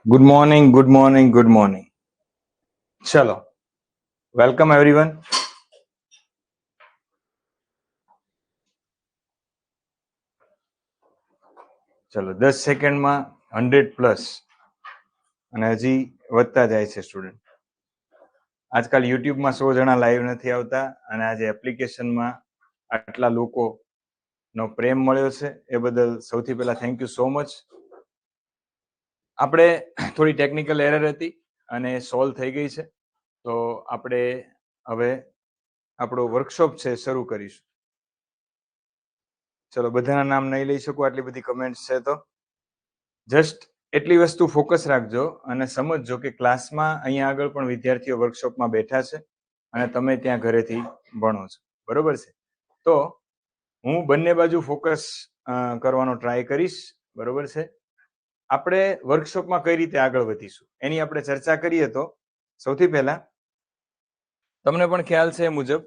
Good morning, good morning, good morning. Chalo, welcome everyone. ચલો 10 સેકન્ડમાં 100+ અને હજી વધતા જાય છે સ્ટુડન્ટ. આજકાલ યુટ્યુબમાં 100 જણા લાઈવ નથી આવતા અને આજે એપ્લિકેશનમાં આટલા લોકોનો પ્રેમ મળ્યો છે એ બદલ સૌથી પહેલા થેન્ક યુ સો મચ. આપણે થોડી ટેકનિકલ એરર હતી અને સોલ્વ થઈ ગઈ છે, તો આપણે હવે આપણો વર્કશોપ છે શરૂ કરીશું. ચલો, બધાના નામ નહીં લઈ શકું, આટલી બધી કમેન્ટ્સ છે, તો જસ્ટ એટલી વસ્તુ ફોકસ રાખજો અને સમજજો કે ક્લાસમાં અહીંયા આગળ પણ વિદ્યાર્થીઓ વર્કશોપમાં બેઠા છે અને તમે ત્યાં ઘરેથી ભણો છો, બરોબર છે? તો હું બંને બાજુ ફોકસ કરવાનો ટ્રાય કરીશ, બરોબર છે? આપણે વર્કશોપમાં કઈ રીતે આગળ વધીશું એની આપણે ચર્ચા કરીએ. તો સૌથી પહેલા તમને પણ ખ્યાલ છે એ મુજબ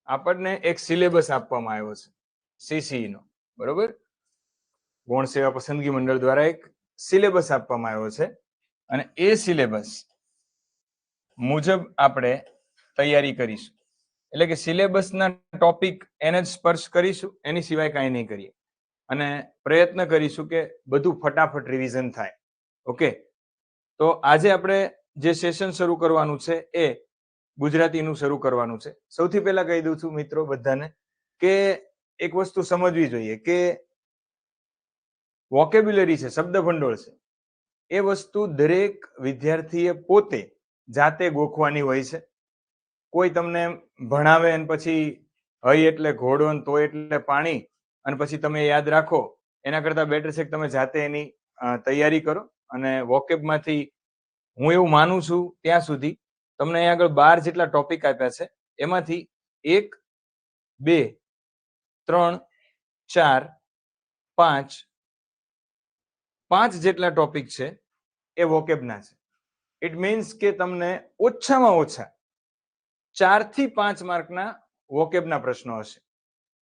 આપણને એક સિલેબસ આપવામાં આવ્યો છે CCE નો, બરોબર? ગૌણ સેવા પસંદગી મંડળ દ્વારા એક સિલેબસ આપવામાં આવ્યો છે અને એ સિલેબસ મુજબ આપણે તૈયારી કરીશું. એટલે કે સિલેબસના ટોપિક એને જ સ્પર્શ કરીશું, એની સિવાય કાંઈ નહીં કરીએ અને પ્રયત્ન કરીશું કે બધું ફટાફટ રિવિઝન થાય. ઓકે, તો આજે આપણે જે સેશન શરૂ કરવાનું છે એ ગુજરાતીનું શરૂ કરવાનું છે. સૌથી પહેલા કહી દઉં છું મિત્રો બધાને કે એક વસ્તુ સમજવી જોઈએ કે વોકેબ્યુલરી છે, શબ્દ ભંડોળ છે, એ વસ્તુ દરેક વિદ્યાર્થીએ પોતે જાતે ગોખવાની હોય છે. કોઈ તમને ભણાવે અને પછી હઈ એટલે ઘોડો ને તો એટલે પાણી અને પછી તમે યાદ રાખો, એના કરતા બેટર છે કે તમે જાતે એની તૈયારી કરો. અને વોકેબમાંથી હું એવું માનું છું ત્યાં સુધી તમને અહીંયા આગળ 12 જેટલા ટોપિક આપ્યા છે, એમાંથી 1, 2, 3, 4, 5 જેટલા ટોપિક છે એ વોકેબના છે. ઇટ મીન્સ કે તમને ઓછામાં ઓછા 4 થી 5 માર્કના વોકેબના પ્રશ્નો હશે.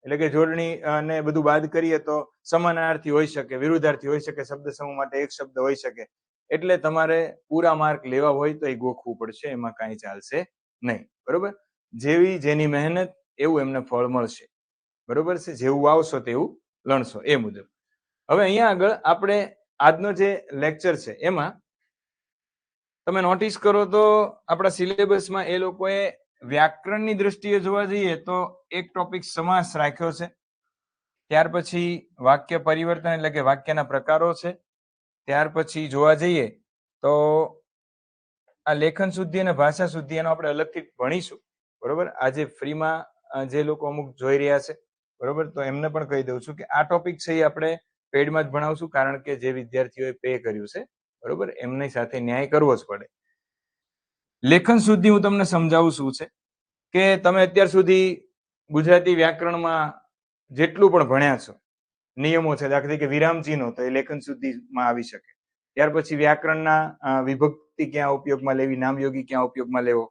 એટલે કે જોડણી અને બધું બાદ કરીએ તો સમાનાર્થી હોઈ શકે, વિરુદ્ધાર્થી હોઈ શકે, શબ્દ સમૂહ માટે એક શબ્દ હોઈ શકે. એટલે તમારે પૂરા માર્ક લેવા હોય તો એ ગોખવું પડશે, એમાં કાંઈ ચાલશે નહીં, બરોબર? જેવી જેની મહેનત એવું એમને ફળ મળશે, બરોબર છે? જેવું વાવશો તેવું લણશો, એ મુજબ. હવે અહીંયા આગળ આપણે આજનો જે લેક્ચર છે એમાં તમે નોટિસ કરો તો આપણા સિલેબસમાં એ લોકોએ વ્યાકરણની દ્રષ્ટિએ જોવા જઈએ તો એક ટોપિક સમાસ રાખ્યો છે. ત્યાર પછી વાક્ય પરિવર્તન એટલે કે વાક્યના પ્રકારો છે. ત્યાર પછી જોવા જઈએ તો આ લેખન શુદ્ધિ અને ભાષા શુદ્ધિ એનો આપણે અલગથી ભણીશું, બરોબર? આજે ફ્રીમાં જે લોકો અમુક જોઈ રહ્યા છે, બરોબર, તો એમને પણ કહી દઉં છું કે આ ટોપિક છે એ આપણે પેડમાં જ ભણાવશું, કારણ કે જે વિદ્યાર્થીઓએ પે કર્યું છે, બરોબર, એમની સાથે ન્યાય કરવો જ પડે. લેખન શુદ્ધિ હું તમને સમજાવું શું છે કે તમે અત્યાર સુધી ગુજરાતી વ્યાકરણમાં જેટલું પણ ભણ્યા છો, નિયમો છે, દાખલા તરીકે વિરામ ચિહ્નો, તો એ લેખન શુદ્ધિમાં આવી શકે. ત્યાર પછી વ્યાકરણના વિભક્તિ ક્યાં ઉપયોગમાં લેવી, નામયોગી ક્યાં ઉપયોગમાં લેવો,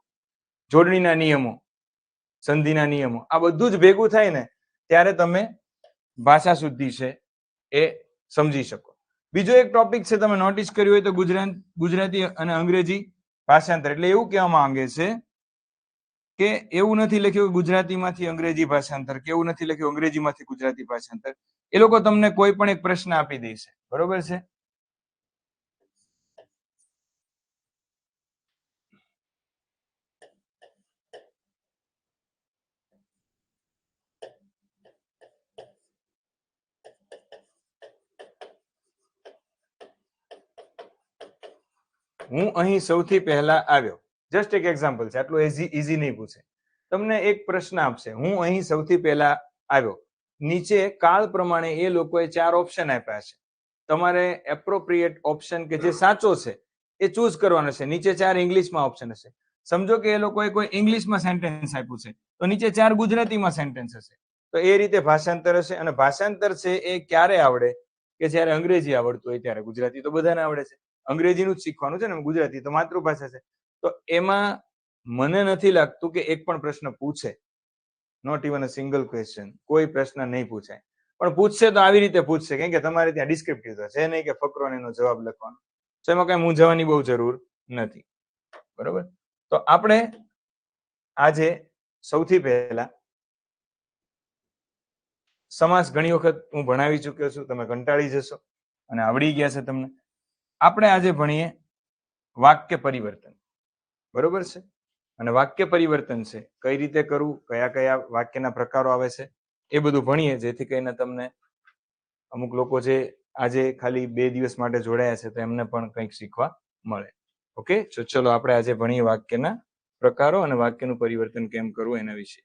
જોડણીના નિયમો, સંધિના નિયમો, આ બધું જ ભેગું થાય ને ત્યારે તમે ભાષા શુદ્ધિ છે એ સમજી શકો. બીજો એક ટોપિક છે, તમે નોટિસ કર્યું હોય તો ગુજરાતી અને અંગ્રેજી ભાષાંતર. એટલે એવું કહેવા માંગે છે કે એવું નથી લખ્યું ગુજરાતીમાંથી અંગ્રેજી ભાષાંતર, કે એવું નથી લખ્યું અંગ્રેજીમાંથી ગુજરાતી ભાષાંતર. એ લોકો તમને કોઈ પણ એક પ્રશ્ન આપી દેશે, બરોબર છે. હું અહીં સૌથી પહેલા આવ્યો, જસ્ટ એક એક્ઝામ્પલ છે, આટલું ઈઝી નહીં પૂછે. તમને એક પ્રશ્ન આપશે, હું અહીં સૌથી પહેલા આવ્યો, નીચે કાળ પ્રમાણે એ લોકોએ 4 ઓપ્શન આપ્યા છે, તમારે એપ્રોપ્રિએટ ઓપ્શન કે જે સાચો છે એ ચૂઝ કરવાનો છે. નીચે 4 ઇંગ્લિશમાં ઓપ્શન હશે. સમજો કે એ લોકોએ કોઈ ઇંગ્લિશમાં સેન્ટેન્સ આપ્યું છે, તો નીચે 4 ગુજરાતીમાં સેન્ટેન્સ હશે. તો એ રીતે ભાષાંતર હશે. અને ભાષાંતર છે એ ક્યારે આવડે? કે જ્યારે અંગ્રેજી આવડતું હોય ત્યારે. ગુજરાતી તો બધાને આવડે છે, અંગ્રેજીનું જ શીખવાનું છે ને, ગુજરાતી તો માતૃભાષા છે. તો એમાં મને નથી લાગતું કે એક પણ પ્રશ્ન પૂછે, not even a single question, કોઈ પ્રશ્ન નહીં પૂછાય. પણ પૂછશે તો આવી રીતે પૂછશે, કેમ કે તમારે ત્યાં ડિસ્ક્રિપ્ટિવ તો છે નહીં કે ફકરો એનો જવાબ લખવાનો. તો એમાં કઈ મૂંઝાવાની બહુ જરૂર નથી, બરોબર. તો આપણે આજે સૌથી પહેલા સમાસ ઘણી વખત હું ભણાવી ચૂક્યો છું, તમે કંટાળી જશો અને આવડી ગયા છે તમને. આપણે આજે ભણીએ વાક્ય પરિવર્તન, બરોબર છે. અને વાક્ય પરિવર્તન છે કઈ રીતે કરવું, કયા કયા વાક્યના પ્રકારો આવે છે, એ બધું ભણીએ, જેથી કરીને તમને અમુક લોકો જે આજે ખાલી 2 દિવસ માટે જોડાયા છે તો એમને પણ કંઈક શીખવા મળે. ઓકે, તો ચલો આપણે આજે ભણીએ વાક્યના પ્રકારો અને વાક્યનું પરિવર્તન કેમ કરવું એના વિશે.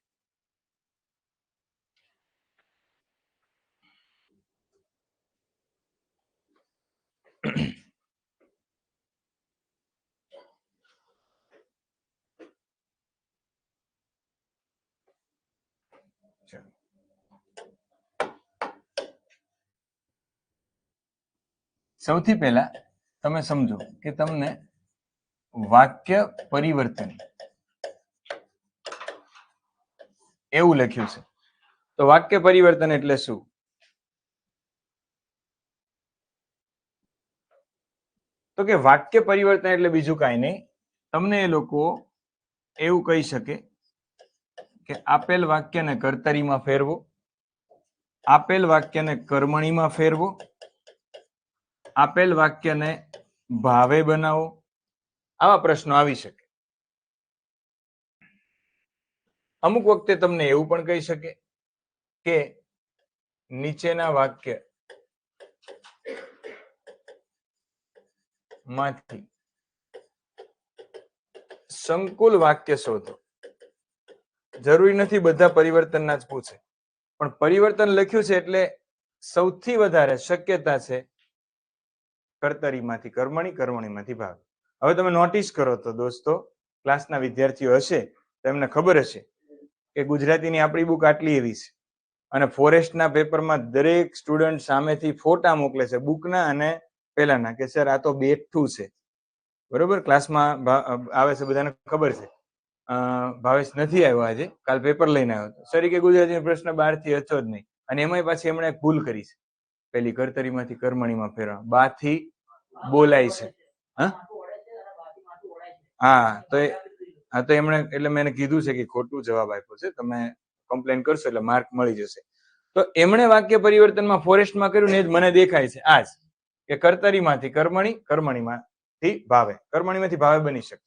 સૌથી પહેલા તમે સમજો કે તમને વાક્ય પરિવર્તન એવું લખ્યું છે. તો વાક્ય પરિવર્તન એટલે શું? તો કે વાક્ય પરિવર્તન એટલે બીજું કાંઈ નહીં, તમને એ લોકો એવું કહી શકે કે આપેલ વાક્યને કર્તરીમાં ફેરવો, આપેલ વાક્યને કર્મણીમાં ફેરવો, આપેલ વાક્યને ભાવે બનાવો. આવા પ્રશ્નો આવી શકે. અમુક વખતે તમને એવું પણ કહી શકે કે નીચેના વાક્ય માંથી સંકુલ વાક્ય શોધો. જરૂરી નથી બધા પરિવર્તનના જ પૂછે, પણ પરિવર્તન લખ્યું છે એટલે સૌથી વધારે શક્યતા છે કર્તરીમાંથી કર્મણી, કર્મણીમાંથી ભાવે. હવે તમે નોટિસ કરો તો દોસ્તો, ક્લાસના વિદ્યાર્થીઓ હશે તો એમને ખબર હશે કે ગુજરાતીની આપણી બુક આટલી એવી છે અને ફોરેસ્ટના પેપરમાં દરેક સ્ટુડન્ટ સામેથી ફોટા મોકલે છે બુકના અને પેલાના, કે સર આ તો બેઠું છે, બરોબર. ક્લાસમાં આવે છે, બધાને ખબર છે. ભાવેશ નથી આવ્યો આજે, કાલ પેપર લઈને આવ્યો હતો. સર કે ગુજરાતીનો પ્રશ્ન 12 થી હતો જ નહીં, અને એમાંય પાછી એમણે એક ભૂલ કરી છે, પેલી કર્તરીમાંથી કર્મણીમાં ફેરવા, બા થી બોલાય છે. હા, તો એમણે, એટલે મેં કીધું છે કે ખોટું જવાબ આપ્યો છે, તમે કમ્પ્લેન કરશો એટલે માર્ક મળી જશે. તો એમણે વાક્ય પરિવર્તનમાં ફોરેસ્ટમાં કર્યું ને, એ જ મને દેખાય છે આજ, કે કર્તરીમાંથી કર્મણી, કર્મણીમાંથી ભાવે. કર્મણીમાંથી ભાવે બની શકે,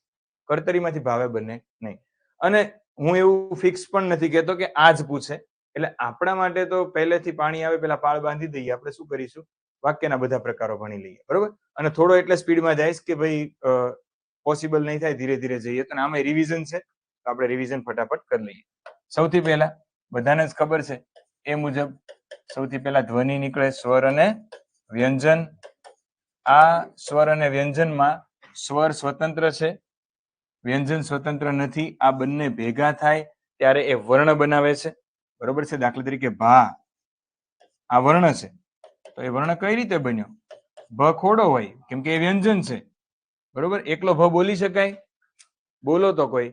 કર્તરીમાંથી ભાવે બને નહીં. અને હું એવું ફિક્સ પણ નથી કહેતો કે આ જ પૂછે, એટલે આપણા માટે તો પહેલેથી પાણી આવે પેલા પાળ બાંધી દઈએ. આપણે શું કરીશું, વાક્યના બધા પ્રકારો ભણી લઈએ, બરોબર. અને થોડો એટલે સ્પીડમાં જઈશ કે ભાઈ પોસિબલ નહીં થાય, ધીરે ધીરે જઈએ. તો આમાં રિવિઝન છે તો આપણે રિવિઝન ફટાફટ કરી લઈએ. સૌથી પહેલા બધાને જ ખબર છે એ મુજબ સૌથી પહેલા ધ્વનિ નીકળે, સ્વર અને વ્યંજન. આ સ્વર અને વ્યંજનમાં સ્વર સ્વતંત્ર છે, વ્યંજન સ્વતંત્ર નથી. આ બંને ભેગા થાય ત્યારે એ વર્ણ બનાવે છે, બરોબર છે. દાખલા તરીકે ભા, આ વર્ણ છે, તો એ વર્ણ કઈ રીતે બન્યો? ભ ખોડો હોય, કેમ કે એ વ્યંજન છે, બરોબર. એકલો ભ બોલી શકાય? બોલો તો કોઈ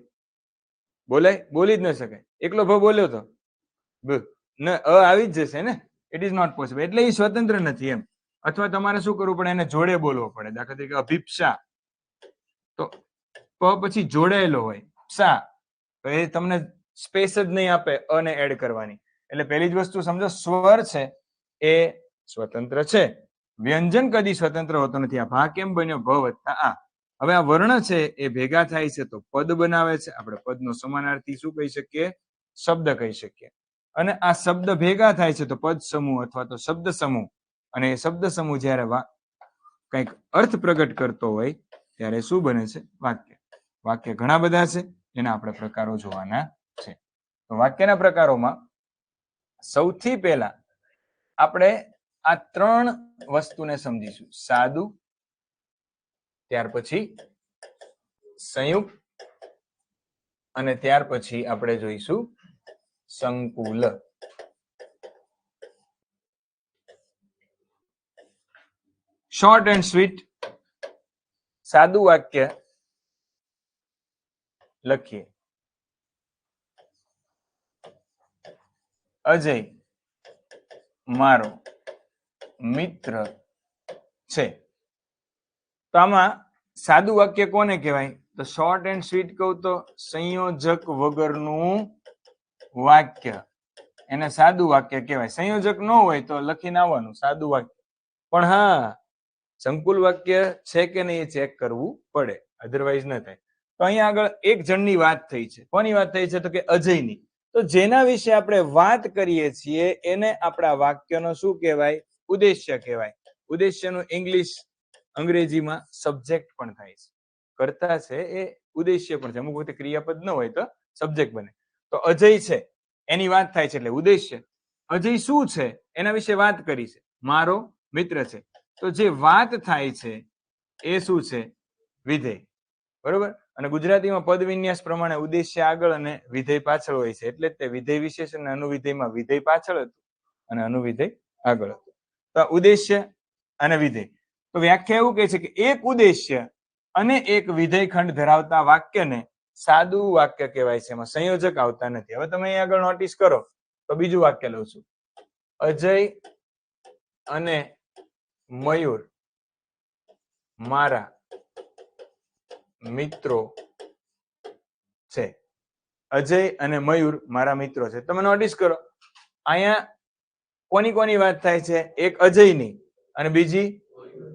બોલાય? બોલી જ ન શકાય. એકલો ભ બોલ્યો તો આવી જ જશે ને, ઇટ ઇઝ નોટ પોસિબલ. એટલે એ સ્વતંત્ર નથી એમ. અથવા તમારે શું કરવું પડે, એને જોડે બોલવો પડે. દાખલા તરીકે અભિપ્સા, તો પ પછી જોડાયેલો હોય, ક્ષા, તો એ તમને સ્પેસ જ નહીં આપે અને એડ કરવાની. એટલે પહેલી જ વસ્તુ સમજો, સ્વર છે એ સ્વતંત્ર છે, વ્યંજન કદી સ્વતંત્ર હોતો નથી. આ ભા કેમ બન્યો? ભ વત્તા આ. હવે આ વર્ણ છે એ ભેગા થાય છે તો પદ બનાવે છે. આપણે પદનો સમાનાર્થી શું કહી શકીએ? શબ્દ કહી શકીએ. અને આ શબ્દ ભેગા થાય છે તો પદ સમૂહ અથવા તો શબ્દ સમૂહ. અને એ શબ્દ સમૂહ જ્યારે કંઈક અર્થ પ્રગટ કરતો હોય ત્યારે શું બને છે? વાક્ય. વાક્ય ઘણા બધા છે, એના આપણે પ્રકારો જોવાના છે. તો વાક્યના પ્રકારોમાં સૌથી પહેલા આપણે આ ત્રણ વસ્તુને સમજીશું. સાદું, ત્યાર પછી સંયુક્ત, અને ત્યાર પછી આપણે જોઈશું સંકુલ. શોર્ટ એન્ડ સ્વીટ સાદું વાક્ય લખીએ. અજય મારો મિત્ર છે. તો આમાં સાદું વાક્ય કોને કહેવાય? તો શોર્ટ એન્ડ સ્વીટ કહું તો સંયોજક વગરનું વાક્ય, એને સાદું વાક્ય કહેવાય. સંયોજક ન હોય તો લખીને આવવાનું સાદું વાક્ય. પણ હા, સંકુલ વાક્ય છે કે નહીં એ ચેક કરવું પડે, અધરવાઇઝ ન થાય. તો અહીંયા આગળ એક જણની વાત થઈ છે. કોની વાત થઈ છે? તો કે અજયની. તો જેના વિશે આપણે વાત કરીએ છીએ એને આપણા વાક્યનો શું કહેવાય? ઉદ્દેશ્ય કહેવાય. ઉદ્દેશ્યનું ઇંગ્લિશ અંગ્રેજીમાં સબ્જેક્ટ પણ થાય છે. કરતા છે એ ઉદ્દેશ્ય પણ છે. અમુક વખતે ક્રિયાપદ ન હોય તો સબ્જેક્ટ બને. તો અજય છે એની વાત થાય છે એટલે ઉદ્દેશ્ય. અજય શું છે એના વિશે વાત કરી છે. મારો મિત્ર છે. તો જે વાત થાય છે એ શું છે? વિધેય. બરોબર. અને ગુજરાતીમાં પદ વિન્યાસ પ્રમાણે ઉદ્દેશ્ય આગળ અને વિધેય પાછળ હોય છે. એટલે જ તે વિધેય વિશેષણ અને અનુવિધેયમાં વિધેય પાછળ હતું અને અનુવિધેય આગળ હતું. તો ઉદ્દેશ્ય અને વિધેય. તો વ્યાખ્યા એવું કહે છે કે એક ઉદ્દેશ્ય અને એક વિધેય ખંડ ધરાવતા વાક્યને સાદું વાક્ય કહેવાય છે. એમાં સંયોજક આવતા નથી. હવે તમે અહીં આગળ નોટિસ કરો તો બીજું વાક્ય લઉં છું. અજય અને મયુર મારા મિત્રો છે. અજય અને મયુર મારા મિત્રો છે. તમે નોટિસ કરો અહીંયા કોની કોની વાત થાય છે? એક અજયની અને બીજી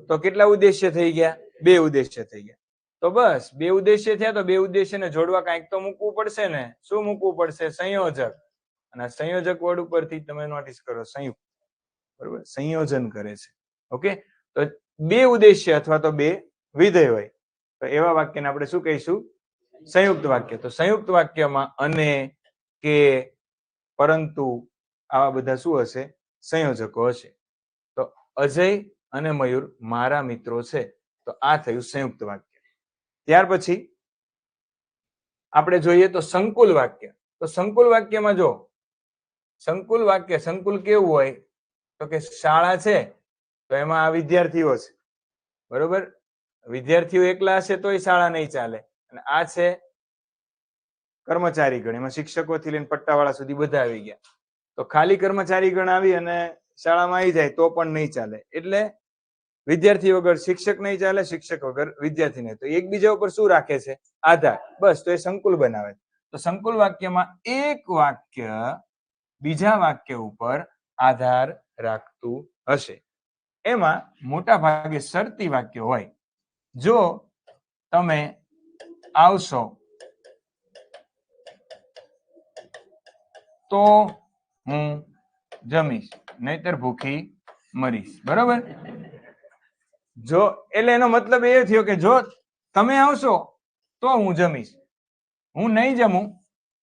તો કેટલા ઉદ્દેશ્ય થઈ ગયા? બે ઉદ્દેશ્ય થઈ ગયા. તો બસ બે ઉદ્દેશ્ય થયા તો બે ઉદ્દેશ્યને જોડવા કાંઈક તો મૂકવું પડશે ને. શું મૂકવું પડશે? સંયોજક. અને સંયોજક વર્ડ ઉપરથી તમે નોટિસ કરો સંયુક્ત. બરોબર, સંયોજન કરે છે. ઓકે, તો બે ઉદ્દેશ્ય અથવા તો બે વિધેય હોય તો એવા વાક્યને આપણે શું કહીશું? સંયુક્ત વાક્ય. તો સંયુક્ત વાક્યમાં અને, કે, પરંતુ આવા બધા શું હશે? સંયોજકો હશે. તો અજય અને મયુર મારા મિત્રો છે. તો આ થયું સંયુક્ત વાક્ય. ત્યાર પછી આપણે જોઈએ તો સંકુલ વાક્ય. તો સંકુલ વાક્યમાં જો સંકુલ વાક્ય, સંકુલ કેવું હોય? તો કે શાળા છે તો એમાં આ વિદ્યાર્થીઓ છે. બરોબર, વિદ્યાર્થીઓ એકલા હશે તોય શાળા નહીં ચાલે. અને આ છે કર્મચારી ગણ, એમાં શિક્ષકોથી લઈને પટ્ટાવાળા સુધી બધા આવી ગયા. તો ખાલી કર્મચારી ગણ આવી અને શાળામાં આવી જાય તો પણ નહીં ચાલે. એટલે વિદ્યાર્થી વગર શિક્ષક નહીં ચાલે, શિક્ષક વગર વિદ્યાર્થી નહીં. તો એકબીજા ઉપર શું રાખે છે? આધાર. બસ, તો એ સંકુલ બનાવે. તો સંકુલ વાક્યમાં એક વાક્ય બીજા વાક્ય ઉપર આધાર રાખતું હશે. એમાં મોટા ભાગે શરતી વાક્ય હોય. જો તમે આવશો તો હું જમીશ, નહીતર ભૂખી મરીશ. બરોબર, જો એટલે એનો મતલબ એ થયો કે જો તમે આવશો તો હું જમીશ, હું નહીં જમું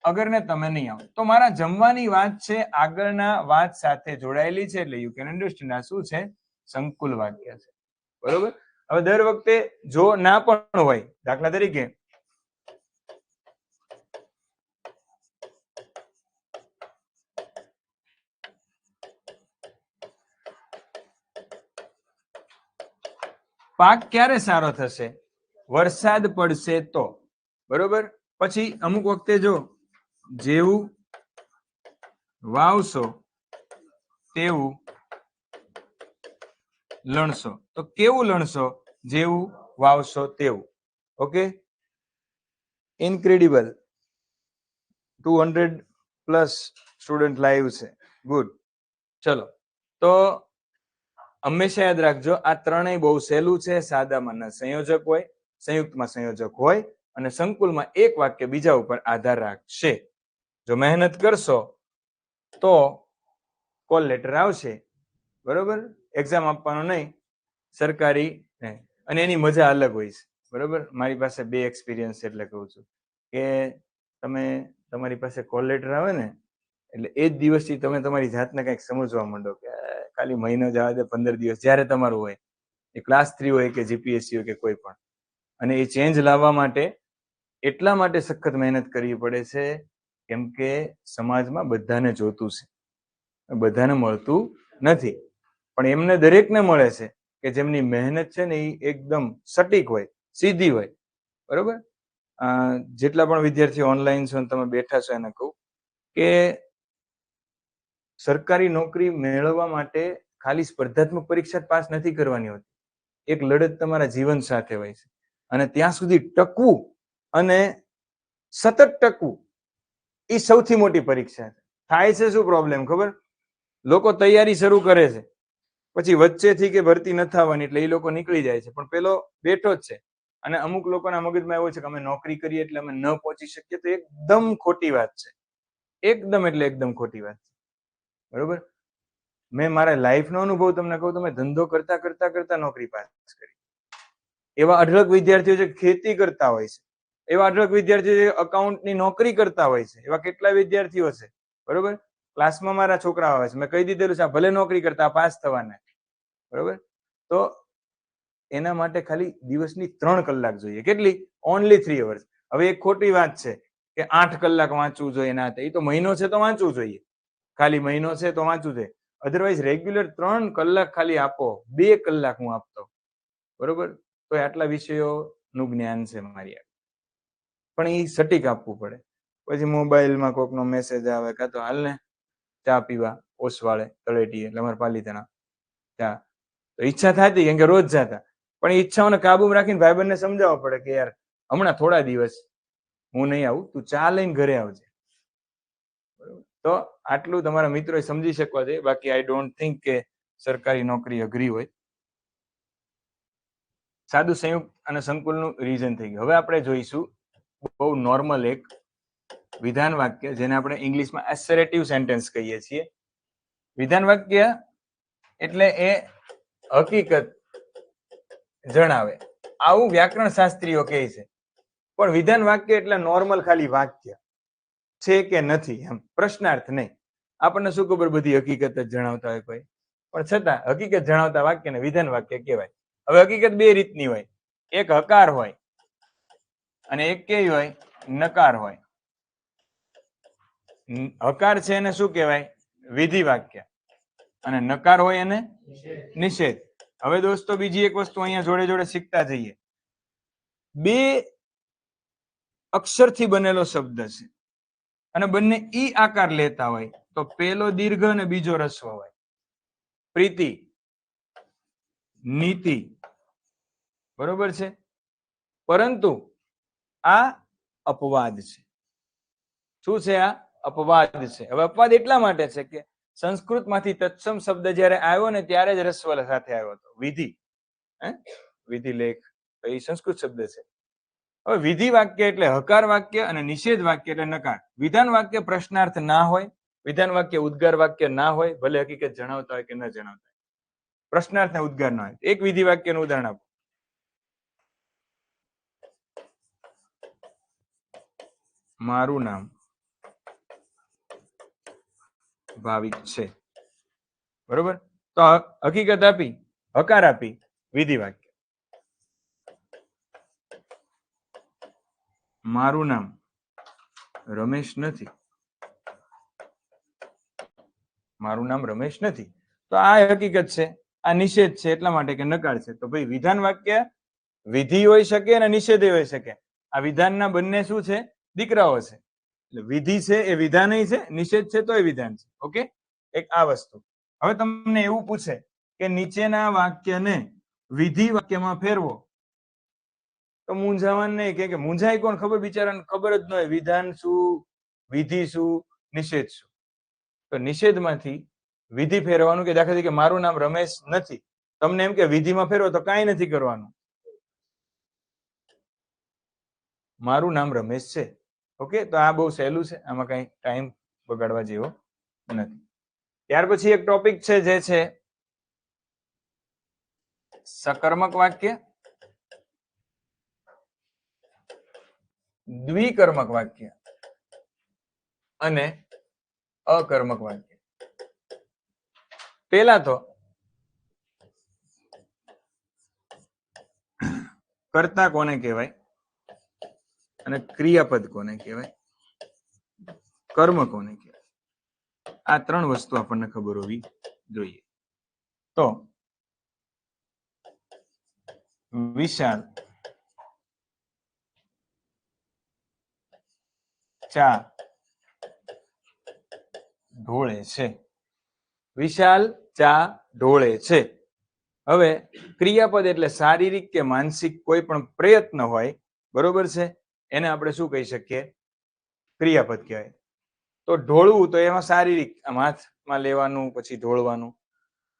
અગર ને તમે નહીં આવો. તો મારા જમવાની વાત છે આગળના વાત સાથે જોડાયેલી છે. એટલે યુ કેન અન્ડરસ્ટેન્ડ આ શું છે? સંકુલ વાક્ય છે. બરોબર. હવે દર વખતે જો ના પણ હોય, દાખલા તરીકે પાક ક્યારે સારો થશે? વરસાદ પડશે તો. બરોબર. પછી અમુક વખતે જો જેવું વાવશો તેવું લણશો. તો કેવું લણશો? જેવું વાવશો તેવું. Okay, incredible. 200+ સ્ટુડન્ટ લાઈવ છે. ગુડ. ચલો, તો હંમેશા યાદ રાખજો આ ત્રણેય બહુ સહેલું છે. સાદામાં ના સંયોજક હોય, સંયુક્તમાં સંયોજક હોય અને સંકુલમાં એક વાક્ય બીજા ઉપર આધાર રાખશે. જો મહેનત કરશો તો કોલ લેટર આવશે, બરોબર? એક્ઝામ આપવાનો નહીં, સરકારી નહીં. અને એની મજા અલગ હોય છે, બરોબર? મારી પાસે 2 એક્સપિરિયન્સ એટલે કહું છું કે તમે તમારી પાસે કોલ લેટર આવે ને એટલે એ જ દિવસથી તમે તમારી જાતને કંઈક સમજવા માંડો કે ખાલી મહિનો જવા દે, 15 દિવસ જ્યારે તમારું હોય, એ ક્લાસ 3 હોય કે જીપીએસસી હોય કે કોઈ પણ. અને એ ચેન્જ લાવવા માટે એટલા માટે સખત મહેનત કરવી પડે છે કેમ કે સમાજમાં બધાને જોતું છે, બધાને મળતું નથી. પણ એમને દરેકને મળે છે કે જેમની મહેનત છે ને એ એકદમ સટીક હોય, સીધી હોય, બરોબર? જેટલા પણ વિદ્યાર્થીઓ ઓનલાઈન છો તમે બેઠા છો એને કહું કે સરકારી નોકરી મેળવવા માટે ખાલી સ્પર્ધાત્મક પરીક્ષા પાસ નથી કરવાની હોતી. એક લડત તમારા જીવન સાથે હોય છે અને ત્યાં સુધી ટકવું અને સતત ટકવું એ સૌથી મોટી પરીક્ષા છે. થાય છે શું પ્રોબ્લેમ ખબર? લોકો તૈયારી શરૂ કરે છે, પછી વચ્ચેથી કે ભરતી ન થવાની એટલે એ લોકો નીકળી જાય છે, પણ પેલો બેઠો જ છે. અને અમુક લોકોના મગજમાં એવું છે કે અમે નોકરી કરીએ એટલે અમે ન પહોંચી શકીએ, તો એકદમ ખોટી વાત છે. એકદમ એટલે એકદમ ખોટી વાત છે, બરોબર? મેં મારા લાઈફનો અનુભવ તમને કહું, તમે ધંધો કરતા કરતા કરતા નોકરી પાસ કરી. એવા અઢળક વિદ્યાર્થીઓ જે ખેતી કરતા હોય છે, એવા અઢળક વિદ્યાર્થીઓ જે અકાઉન્ટની નોકરી કરતા હોય છે, એવા કેટલા વિદ્યાર્થીઓ છે, બરોબર? ક્લાસમાં મારા છોકરા આવે છે, મેં કહી દીધેલું છે ભલે નોકરી કરતા પાસ થવાના, બરોબર? તો એના માટે ખાલી દિવસની 3 કલાક જોઈએ. કેટલી? Only 3 hours. હવે એક ખોટી વાત છે કે 8 કલાક વાંચવું જોઈએ. ના, એ તો મહિનો છે તો વાંચવું જોઈએ, ખાલી મહિનો છે તો વાંચવું જોઈએ. અધરવાઇઝ રેગ્યુલર 3 કલાક ખાલી આપો. 2 કલાક હું આપતો, બરોબર? તો આટલા વિષયોનું જ્ઞાન છે મારી આગળ. પણ એ સટીક આપવું પડે. પછી મોબાઈલમાં કોકનો મેસેજ આવે કાં તો હાલને ચા પીવા ઓસવાળે તળેટીએ, એટલે અમારે પાલિતાણા ચા. તો ઈચ્છા થતી કેમ કે રોજ જતા, પણ એ ઈચ્છાઓને કાબુમાં રાખીને ભાઈબંધને સમજાવવો પડે કે યાર હમણાં થોડા દિવસ હું નહીં આવું, તું ચા લઈને ઘરે આવજે. તો આટલું તમારા મિત્રો સમજી શકવા જોઈએ. બાકી આઈ ડોન્ટ થિંક કે સરકારી નોકરી અઘરી હોય. સાદું સંયુક્ત અને સંકુલનું રીઝન થઈ ગયું. હવે આપણે જોઈશું બહુ નોર્મલ એક વિધાન વાક્ય, જેને આપણે ઇંગ્લિશમાં એસરેટિવ સેન્ટેન્સ કહીએ છીએ. વિધાન વાક્ય એટલે એ હકીકત જણાવે, આવું વ્યાકરણ શાસ્ત્રીઓ કહે છે. પણ વિધાન વાક્ય એટલે નોર્મલ ખાલી વાક્ય છે કે નથી, એમ પ્રશ્નાર્થ નહીં. આપણને શું ખબર બધી હકીકત જ જણાવતા હોય કોઈ, પણ છતાં હકીકત જણાવતા વાક્યને વિધાન વાક્ય કહેવાય. હવે હકીકત 2 રીતની હોય, એક હકાર હોય અને એક કેવી હોય? નકાર હોય. હકાર છે એને શું કહેવાય? વિધિ વાક્ય. અને નકાર હોય એને નિષેધ. હવે દોસ્તો બીજી એક વસ્તુ અહીંયા જોડે જોડે શીખતા જઈએ. 2 અક્ષરથી બનેલો શબ્દ છે અને બંને ઈ આકાર લેતા હોય તો પેલો દીર્ઘ અને બીજો રસ્વ હોય. પ્રીતિ, નીતિ, બરોબર છે? પરંતુ આ અપવાદ છે. શું છે આ? અપવાદ છે. હવે અપવાદ એટલા માટે છે કે સંસ્કૃતમાંથી તત્સમ શબ્દ જ્યારે આવ્યો ને ત્યારે જ રસ્વ સાથે આવ્યો હતો. વિધિ, વિધિ લેખ, તો એ સંસ્કૃત શબ્દ છે. હવે વિધિ વાક્ય એટલે હકાર વાક્ય અને નિષેધ વાક્ય એટલે નકાર. વિધાન વાક્ય પ્રશ્નાર્થ ના હોય, વિધાન વાક્ય ઉદ્ગાર વાક્ય ના હોય, ભલે હકીકત જણાવતા હોય કે ન જણાવતા હોય. પ્રશ્નાર્થ ને ઉદ્ગાર ના હોય. એક વિધિ વાક્યનું ઉદાહરણ આપો. મારું નામ ભાવિક છે, બરોબર? તો હકીકત આપી, હકાર આપી, વિધિ વાક્ય. મારું નામ રમેશ નથી, મારું નામ રમેશ નથી. તો આ હકીકત છે, આ નિષેધ છે એટલા માટે કે નકાર છે. તો ભાઈ વિધાન વાક્ય વિધિ હોઈ શકે અને નિષેધ હોઈ શકે. આ વિધાનના બંને શું છે? દીકરાઓ છે. એટલે વિધિ છે એ વિધાન છે, નિષેધ છે તો એ વિધાન છે. ઓકે, એક આ વસ્તુ. હવે તમને એવું પૂછે કે નીચેના વાક્યને વિધિ વાક્યમાં ફેરવો, તો મૂંઝાવાનું નહીં. કે મૂંઝાય કોણ? ખબર બિચારાને ખબર જ ન હોય વિધાન શું વિધિ શું, નિષેધ શું. તો નિષેધમાંથી વિધિ ફેરવાનું, કે દાખલા તરીકે મારું નામ રમેશ નથી, તમને એમ કે વિધિમાં ફેરવો તો કાંઈ નથી કરવાનું, મારું નામ રમેશ છે. ઓકે, તો આ બહુ સહેલું છે, આમાં કઈ ટાઈમ બગાડવા જેવો નથી. ત્યાર પછી એક ટોપિક છે જે છે સકર્મક વાક્ય, દ્વિકર્મક વાક્ય અને અકર્મક વાક્ય. પેલા તો કર્તા કોને કહેવાય અને ક્રિયાપદ કોને કહેવાય, કર્મ કોને કહેવાય, આ ત્રણ વસ્તુ આપણને ખબર હોવી જોઈએ. તો વિશાલ ચા ઢોળે છે, વિશાલ ચા ઢોળે છે. હવે ક્રિયાપદ એટલે શારીરિક કે માનસિક કોઈ પણ પ્રયત્ન હોય, બરોબર છે, એને આપણે શું કહી શકીએ, ક્રિયાપદ કહેવાય. તો ઢોળવું તો એમાં શારીરિક, આમ હાથમાં લેવાનું પછી ઢોળવાનું.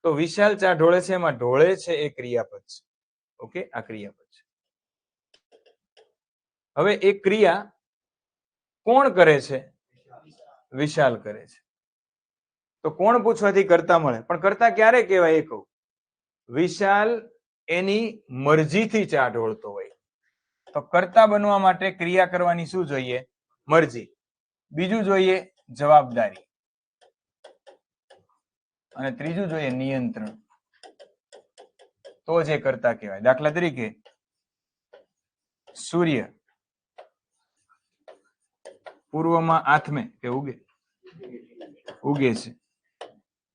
તો વિશાલ ચા ઢોળે છે, એમાં ઢોળે છે એ ક્રિયાપદ છે. ઓકે, આ ક્રિયાપદ છે. હવે એ ક્રિયા કોણ કરે છે, વિશાલ કરે છે. તો કોણ પૂછવાથી કર્તા મળે, પણ કર્તા ક્યારે કહેવાય એ કહું, વિશાલ એની મરજીથી ચા ઢોળતો હોય. તો કર્તા બનવા માટે ક્રિયા કરવાની શું જોઈએ, મરજી. બીજું જોઈએ જવાબદારી, અને ત્રીજું જોઈએ નિયંત્રણ. તો જ એ કર્તા કહેવાય. દાખલા તરીકે સૂર્ય પૂર્વમાં આથમે કે ઉગે, ઉગે છે,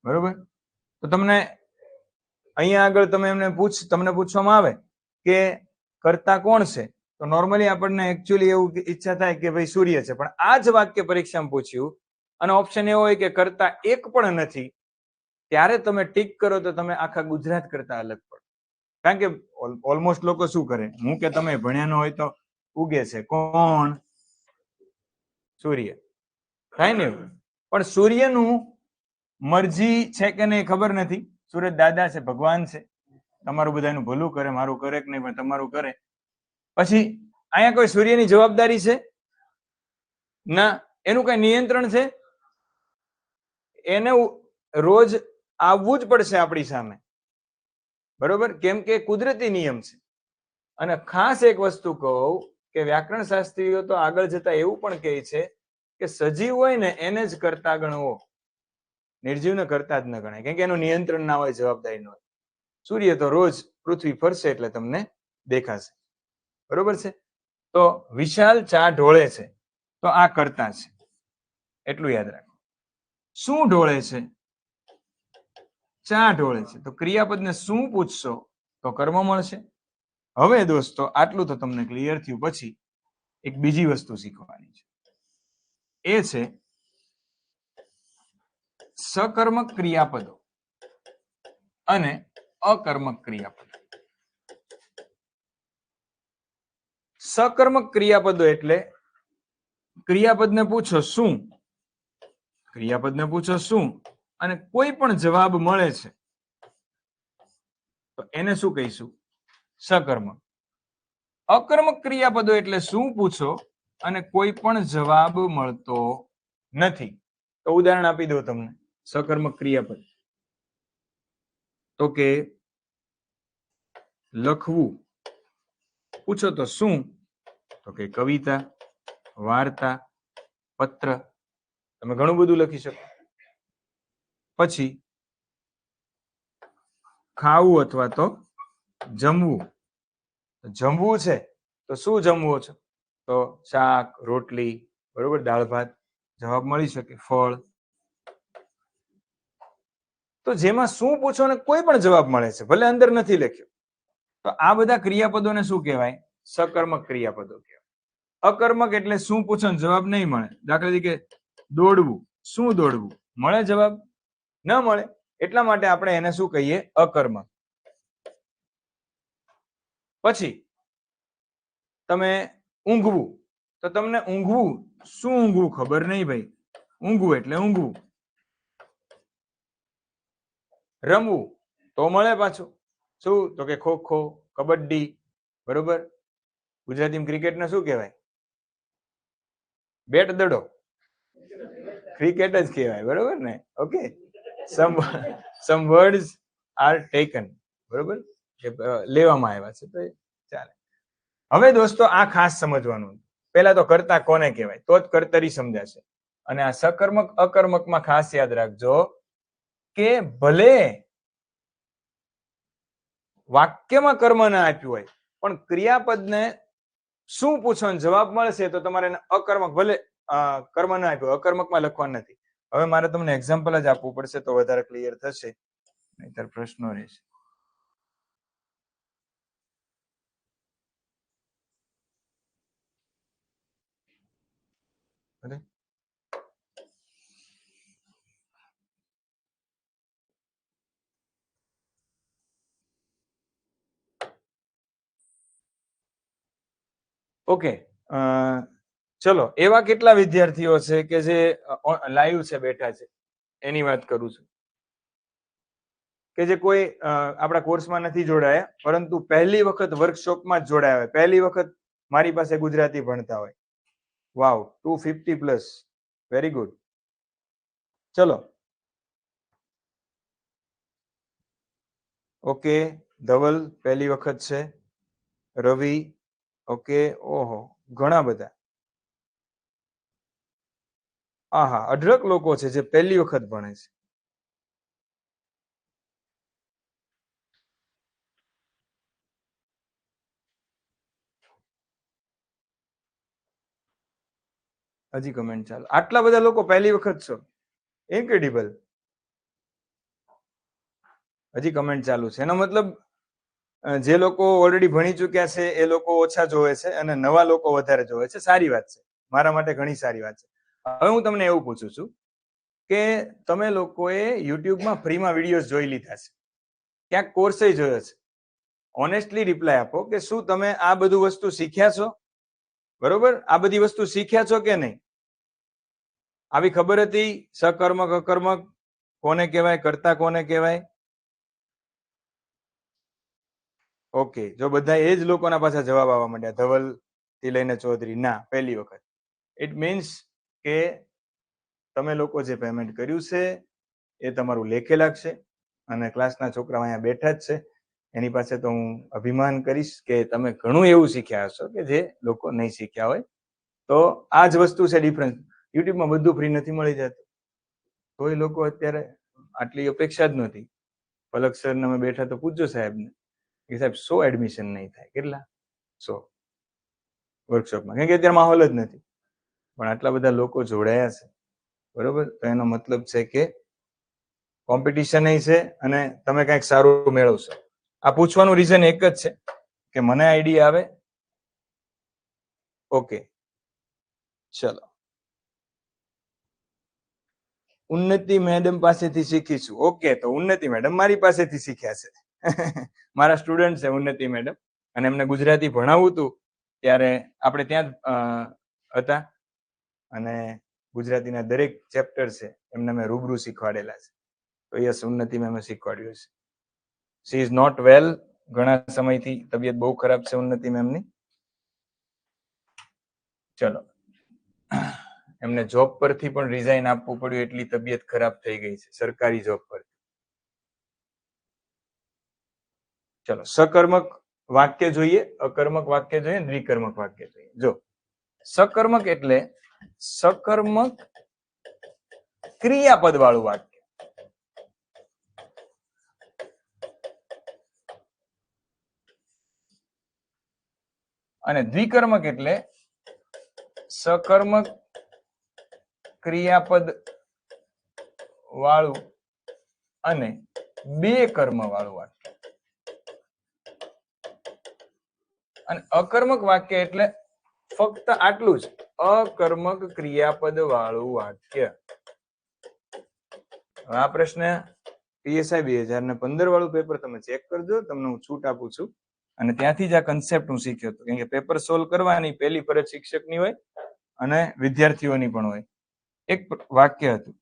બરોબર. તો તમને અહીંયા આગળ તમને પૂછવામાં આવે કે કર્તા કોણ છે, તો નોર્મલી આપણને એકચ્યુઅલી એવું ઈચ્છા થાય કે ભાઈ સૂર્ય છે, પણ આ જ વાક્ય પરીક્ષામાં પૂછ્યું અને ઓપ્શન એવો હોય કે કર્તા એક પણ નથી, ત્યારે તમે ટીક કરો તો તમે આખા ગુજરાત કરતા અલગ પડો. કારણ કે ઓલમોસ્ટ લોકો શું કરે, હું કે તમે ભણ્યા ન હોય તો ઉગે છે કોણ, સૂર્ય, થાય ને. પણ સૂર્યનું મરજી છે કે નહીં ખબર નથી. સૂરજ દાદા છે, ભગવાન છે, તમારું બધાનું ભલું કરે, મારું કરે કે નહીં પણ તમારું કરે. પછી અહીંયા કોઈ સૂર્યની જવાબદારી છે ના, એનું કઈ નિયંત્રણ છે, એને રોજ આવવું જ પડશે આપણી સામે, બરોબર, કેમ કે કુદરતી નિયમ છે. અને ખાસ એક વસ્તુ કહું કે વ્યાકરણ શાસ્ત્રીઓ તો આગળ જતા એવું પણ કહે છે કે સજીવ હોય ને એને જ કરતા ગણવો, નિર્જીવને કરતા જ ન ગણાય, કેમ કે એનું નિયંત્રણ ના હોય, જવાબદારી ન હોય. સૂર્ય તો રોજ પૃથ્વી ફરશે એટલે તમને દેખાશે, બરોબર છે. તો વિશાલ ચા ઢોળે છે, તો આ કરતા છે, એટલું યાદ રાખો. શું ઢોળે છે, ચા ઢોળે છે. તો ક્રિયાપદને શું પૂછશો તો કર્મ મળશે. હવે દોસ્તો આટલું તો તમને ક્લિયર થયું. પછી એક બીજી વસ્તુ શીખવાની છે, એ છે સકર્મક ક્રિયાપદો અને અકર્મક ક્રિયાપદો. સકર્મક ક્રિયાપદો એટલે ક્રિયાપદને પૂછો શું, ક્રિયાપદને પૂછો શું અને કોઈ પણ જવાબ મળે છે તો એને શું કહીશું, સકર્મક. અકર્મક ક્રિયાપદો એટલે શું પૂછો અને કોઈ પણ જવાબ મળતો નથી. તો ઉદાહરણ આપી દો તમને. સકર્મક ક્રિયાપદ તો કે લખવું, પૂછો તો શું, તો કે કવિતા, વાર્તા, પત્ર, તમે ઘણું બધું લખી શકો. પછી ખાવું અથવા તો જમવું, જમવું છે તો શું જમવો છે, તો શાક, રોટલી, બરોબર, દાળ ભાત, જવાબ મળી શકે, ફળ. તો જેમાં શું પૂછો ને કોઈ પણ જવાબ મળે છે, ભલે અંદર નથી લખ્યો. તો આ બધા ક્રિયાપદોને શું કહેવાય, સકર્મક ક્રિયાપદો કહેવાય. અકર્મક એટલે શું પૂછો ને જવાબ નહીં મળે. દાખલા તરીકે દોડવું, શું દોડવું, મળે જવાબ, ન મળે. એટલા માટે આપણે એને શું કહીએ, અકર્મક. પછી તમે ઊંઘવું, તો તમને ઊંઘવું શું ઊંઘવું ખબર નહીં ભાઈ, ઊંઘવું એટલે ઊંઘવું. રમવું તો મળે પાછું, શું તો કે ખો ખો, કબડ્ડી, બરોબર. ગુજરાતીમાં ક્રિકેટને શું કહેવાય? બેટ દડો, ક્રિકેટ જ કહેવાય, બરોબર ને? Okay, some words are taken, બરોબર, લેવામાં આવ્યા છે, તો ચાલે. હવે દોસ્તો આ ખાસ સમજવાનું, પહેલા તો કર્તા કોને કહેવાય, તો જ કર્તરી સમજાશે. અને આ સકર્મક અકર્મકમાં ખાસ યાદ રાખજો કે ભલે વાક્યમાં કર્મ ના આપ્યું હોય, પણ ક્રિયાપદને શું પૂછો જવાબ મળશે તો તમારે અકર્મક, ભલે કર્મ ના આપ્યું અકર્મકમાં લખવાનું નથી. હવે મારે તમને એક્ઝામ્પલ જ આપવું પડશે તો વધારે ક્લિયર થશે, નહીતર પ્રશ્નો રહેશે. ઓકે, ચલો, એવા કેટલા વિદ્યાર્થીઓ છે કે જે લાઈવ છે, બેઠા છે, એની વાત કરું છું, કે જે કોઈ આપણા કોર્સમાં નથી જોડાયા, પરંતુ પહેલી વખત વર્કશોપમાં જ જોડાયા હોય, પહેલી વખત મારી પાસે ગુજરાતી ભણતા હોય. વાવ, 250+, વેરી ગુડ. ચલો, ઓકે, ધવલ પહેલી વખત છે, રવિ, ઓકે, ઓહો, ઘણા બધા. આહા, અઢળક લોકો છે જે પહેલી વખત ભણે છે. હજી કમેન્ટ ચાલો, આટલા બધા લોકો પહેલી વખત છો, ઇન્ક્રેડિબલ. હજી કમેન્ટ ચાલુ છે, એનો મતલબ જે લોકો ઓલરેડી ભણી ચુક્યા છે એ લોકો ઓછા જોવે છે અને નવા લોકો વધારે જોવે છે. સારી વાત છે, મારા માટે ઘણી સારી વાત છે. હવે હું તમને એવું પૂછું છું કે તમે લોકોએ યુટ્યુબમાં ફ્રીમાં વિડીયોઝ જોઈ લીધા છે, ક્યાંક કોર્સે જોયો છે, ઓનેસ્ટલી રિપ્લાય આપો કે શું તમે આ બધું વસ્તુ શીખ્યા છો? બરોબર, આ બધી વસ્તુ શીખ્યા છો કે નહીં? આવી ખબર હતી સકર્મક અકર્મક કોને કહેવાય, કર્તા કોને કહેવાય? ઓકે, જો બધા એ જ લોકોના પાછા જવાબ આવવા માંડ્યા, ધવલ થી લઈને ચૌધરી, ના, પહેલી વખત. ઇટ મીન્સ કે તમે લોકો જે પેમેન્ટ કર્યું છે એ તમારું લેખે લાગશે, અને ક્લાસના છોકરાઓ અહીંયા બેઠા જ છે, એની પાસે તો હું અભિમાન કરીશ કે તમે ઘણું એવું શીખ્યા હશો કે જે લોકો નહીં શીખ્યા હોય. તો આ જ વસ્તુ છે ડિફરન્સ. યુટ્યુબમાં બધું ફ્રી નથી મળી જતું, તો એ લોકો અત્યારે આટલી અપેક્ષા જ નહોતી. પલક સર અમે બેઠા તો પૂછજો સાહેબને કે સાહેબ 100 એડમિશન નહીં થાય, કેટલા 100 વર્કશોપમાં, કેમ કે અત્યારે માહોલ જ નથી, પણ આટલા બધા લોકો જોડાયા છે, બરોબર. તો એનો મતલબ છે કે કોમ્પિટિશન છે અને તમે કંઈક સારું મેળવશો. આ પૂછવાનું રીઝન એક જ છે કે મને આઈડિયા આવે. ઓકે, ચલો, ઉન્નતિ મેડમ પાસેથી શીખીશું. ઓકે, તો ઉન્નતિ મેડમ મારી પાસેથી શીખ્યા છે. મારા સ્ટુડન્ટ છે ઉન્નતિ મેડમ, અને એમને ગુજરાતી ભણાવવું હતું ત્યારે આપણે ત્યાં હતા, અને ગુજરાતીના દરેક ચેપ્ટર છે એમને મેં રૂબરૂ શીખવાડેલા છે. તો યસ, ઉન્નતિ મેં શીખવાડ્યું છે. સી ઇઝ નોટ વેલ, ઘણા સમયથી તબિયત બહુ ખરાબ છે ઉન્નતિ મેમની. ચલો, એમને જોબ પરથી પણ રિઝાઇન આપવું પડ્યું, એટલી તબિયત ખરાબ થઈ ગઈ છે સરકારી જોબ પર. ચલો, સકર્મક વાક્ય જોઈએ, અકર્મક વાક્ય જોઈએ, દ્વિકર્મક વાક્ય જોઈએ. જો સકર્મક એટલે સકર્મક ક્રિયાપદ વાળું વાક્ય, અને દ્વિકર્મક એટલે સકર્મક ક્રિયાપદ વાળું અને બે કર્મ વાળું વાક્ય. અને અકર્મક વાક્ય એટલે ફક્ત આટલું જ, અકર્મક ક્રિયાપદ વાળું વાક્ય. આ પ્રશ્ન PSI 2015 વાળું પેપર તમે ચેક કરજો, તમને હું છૂટ આપું છું. અને ત્યાંથી જ આ કન્સેપ્ટ હું શીખ્યો હતો, કેમ કે પેપર સોલ્વ કરવાની પહેલી ફરજ શિક્ષકની હોય, અને વિદ્યાર્થીઓની પણ હોય. એક વાક્ય હતું,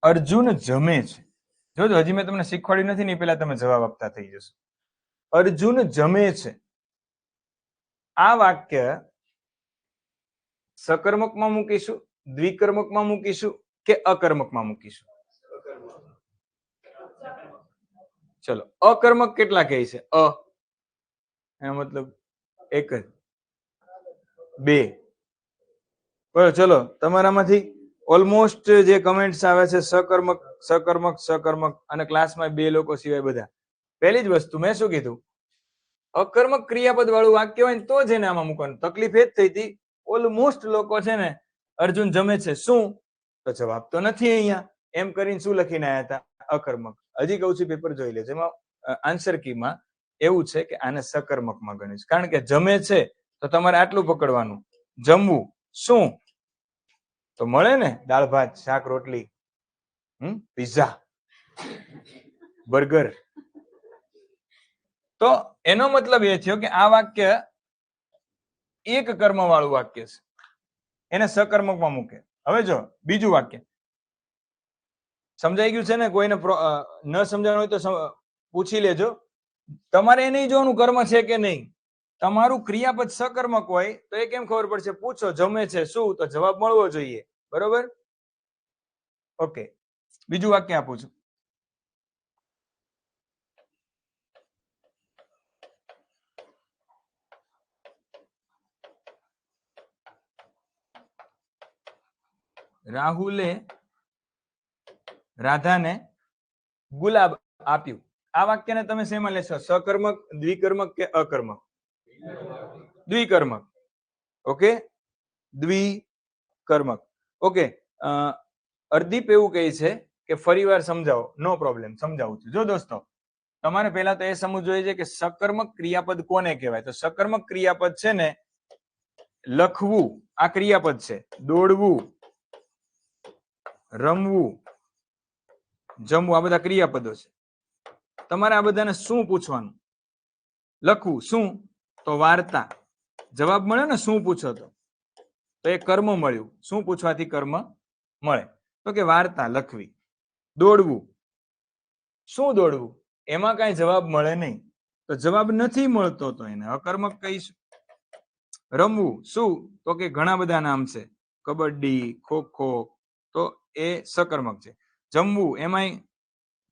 અર્જુન જમે છે. જોજો હજી મેં તમને શીખવાડ્યું નથી ને પેલા તમે જવાબ આપતા થઈ જશો. અર્જુન જમે છે. આ વાક્ય સકર્મકમાં મૂકીશું, દ્વિકર્મકમાં મૂકીશું કે અકર્મકમાં મૂકીશું? ચલો, અકર્મક કેટલા કહે છે? એનો મતલબ એક જ, બે. બરાબર, ચલો તમારામાંથી ઓલમોસ્ટ જે કમેન્ટ્સ આવે છે સકર્મક સકર્મક સકર્મક, અને ક્લાસમાં બે લોકો સિવાય બધા પહેલી જ વસ્તુ મેં શું કીધું, અકર્મક ક્રિયાપદ વાળું વાક્ય હોય ને તો જ એને આમાં મૂકવાનું. તકલીફ એ જ થઈ હતી, ઓલમોસ્ટ લોકો છે ને અર્જુન જમે છે શું, તો જવાબ તો નથી અહીંયા, એમ કરીને શું લખીને આવ્યા હતા? અકર્મક. હજી કહું છું પેપર જોઈ લેજો, એમાં આન્સર કીમાં એવું છે કે આને સકર્મકમાં ગણીશ, કારણ કે જમે છે તો તમારે આટલું પકડવાનું, જમવું શું તો મળે ને, દાળ ભાત શાક રોટલી, પિઝા, બર્ગર. તો એનો મતલબ એ થયો કે આ વાક્ય એક કર્મ વાળું વાક્ય છે, એને સકર્મકમાં મૂકે. હવે જો બીજું વાક્ય સમજાઈ ગયું છે ને? કોઈને ન સમજાણું હોય તો પૂછી લેજો. તમારે એ નહીં જોવાનું કર્મ છે કે નહીં, તમારું ક્રિયાપદ સકર્મક હોય તો એ કેમ ખબર પડશે? પૂછો જમે છે શું, તો જવાબ મળવો જોઈએ. બરોબર, ઓકે. બીજું વાક્ય આપું છું, રાહુલે રાધાને ગુલાબ આપ્યું. આ વાક્યને તમે શેમાં લેશો? સકર્મક, દ્વિકર્મક કે અકર્મક? દ્વિકર્મક. ઓકે, દ્વિકર્મક. ઓકે, અર્દીપ એવું કહે છે કે ફરીવાર સમજાવો. નો પ્રોબ્લેમ, સમજાવું છું. જો દોસ્તો, તમારે પહેલા તો એ સમજવું જોઈએ છે કે સકર્મક ક્રિયાપદ કોને કહેવાય. તો સકર્મક ક્રિયાપદ છે ને લખવું, આ ક્રિયાપદ છે. દોડવું, રમવું, જમવું, આ બધા ક્રિયાપદો છે. તમારે આ બધાને શું પૂછવાનું? લખવું શું, તો વાર્તા. જવાબ મળે ને શું પૂછો તો એ કર્મ મળ્યું. શું પૂછવાથી કર્મ મળે? તો કે વાર્તા લખવી. દોડવું, શું દોડવું? એમાં કઈ જવાબ મળે નહીં, તો જવાબ નથી મળતો તો એને અકર્મક કહીશું. રમવું શું, તો કે ઘણા બધા નામ છે, કબડ્ડી, ખોખો, તો એ સકર્મક છે. જમવું, એમાંય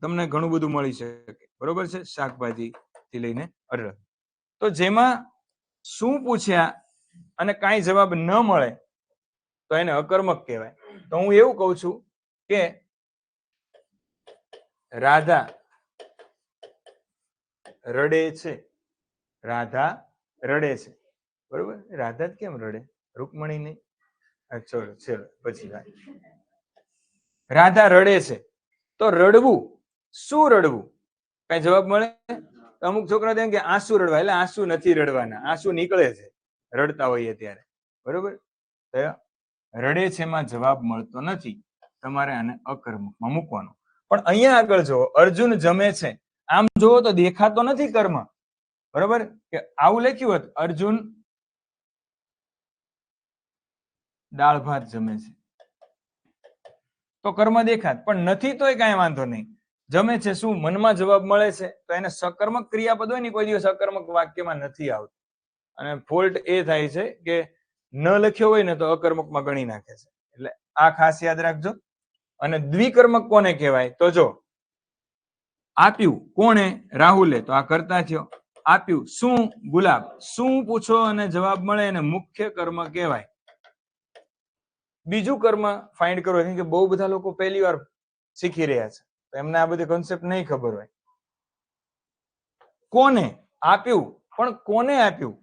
તમને ઘણું બધું મળી શકે, બરોબર છે, શાકભાજી થી લઈને અડદ. તો જેમાં શું પૂછ્યા અને કાંઈ જવાબ ન મળે તો એને અકર્મક કહેવાય. તો હું એવું કહું છું કે રાધા રડે છે. રાધા રડે છે, બરોબર. રાધા કેમ રડે? રૂકમણી નહીં. ચલો ચલો પછી રાધા રડે છે, તો રડવું શું રડવું? કઈ જવાબ મળે? અમુક છોકરા એમ કે આંસુ રડવા, એટલે આંસુ નથી રડવાના, આંસુ નીકળે છે રડતા હોઈએ ત્યારે, બરોબર. રડે છે એમાં જવાબ મળતો નથી, તમારે આને અકર્મકમાં મૂકવાનો. પણ અહીંયા આગળ જો અર્જુન જમે છે, આમ જોવો તો દેખાતો નથી કર્મ, બરોબર. કે આવું લખ્યું હોત અર્જુન દાળ ભાત જમે છે તો કર્મ દેખાત, પણ નથી તોય કાંઈ વાંધો નહીં. જમે છે શું, મનમાં જવાબ મળે છે, તો એને સકર્મક ક્રિયાપદ હોય ને કોઈ દિવસ અકર્મક વાક્યમાં નથી આવતું. અને ફોલ્ટ એ થાય છે કે ન લખ્યો હોય ને તો અકર્મકમાં ગણી નાખે છે. એટલે આ ખાસ યાદ રાખજો. અને દ્વિકર્મક કોને કહેવાય? તો જો આપ્યું કોણે? રાહુલે, તો આ કરતા થયો. આપ્યું શું? ગુલાબ. શું પૂછો અને જવાબ મળે એને મુખ્ય કર્મ કહેવાય. બીજું કર્મ ફાઇન્ડ કરો, કેમ કે બહુ બધા લોકો પહેલી વાર શીખી રહ્યા છે, તો એમને આ બધી કોન્સેપ્ટ નહીં ખબર હોય. કોને આપ્યું, પણ કોને આપ્યું?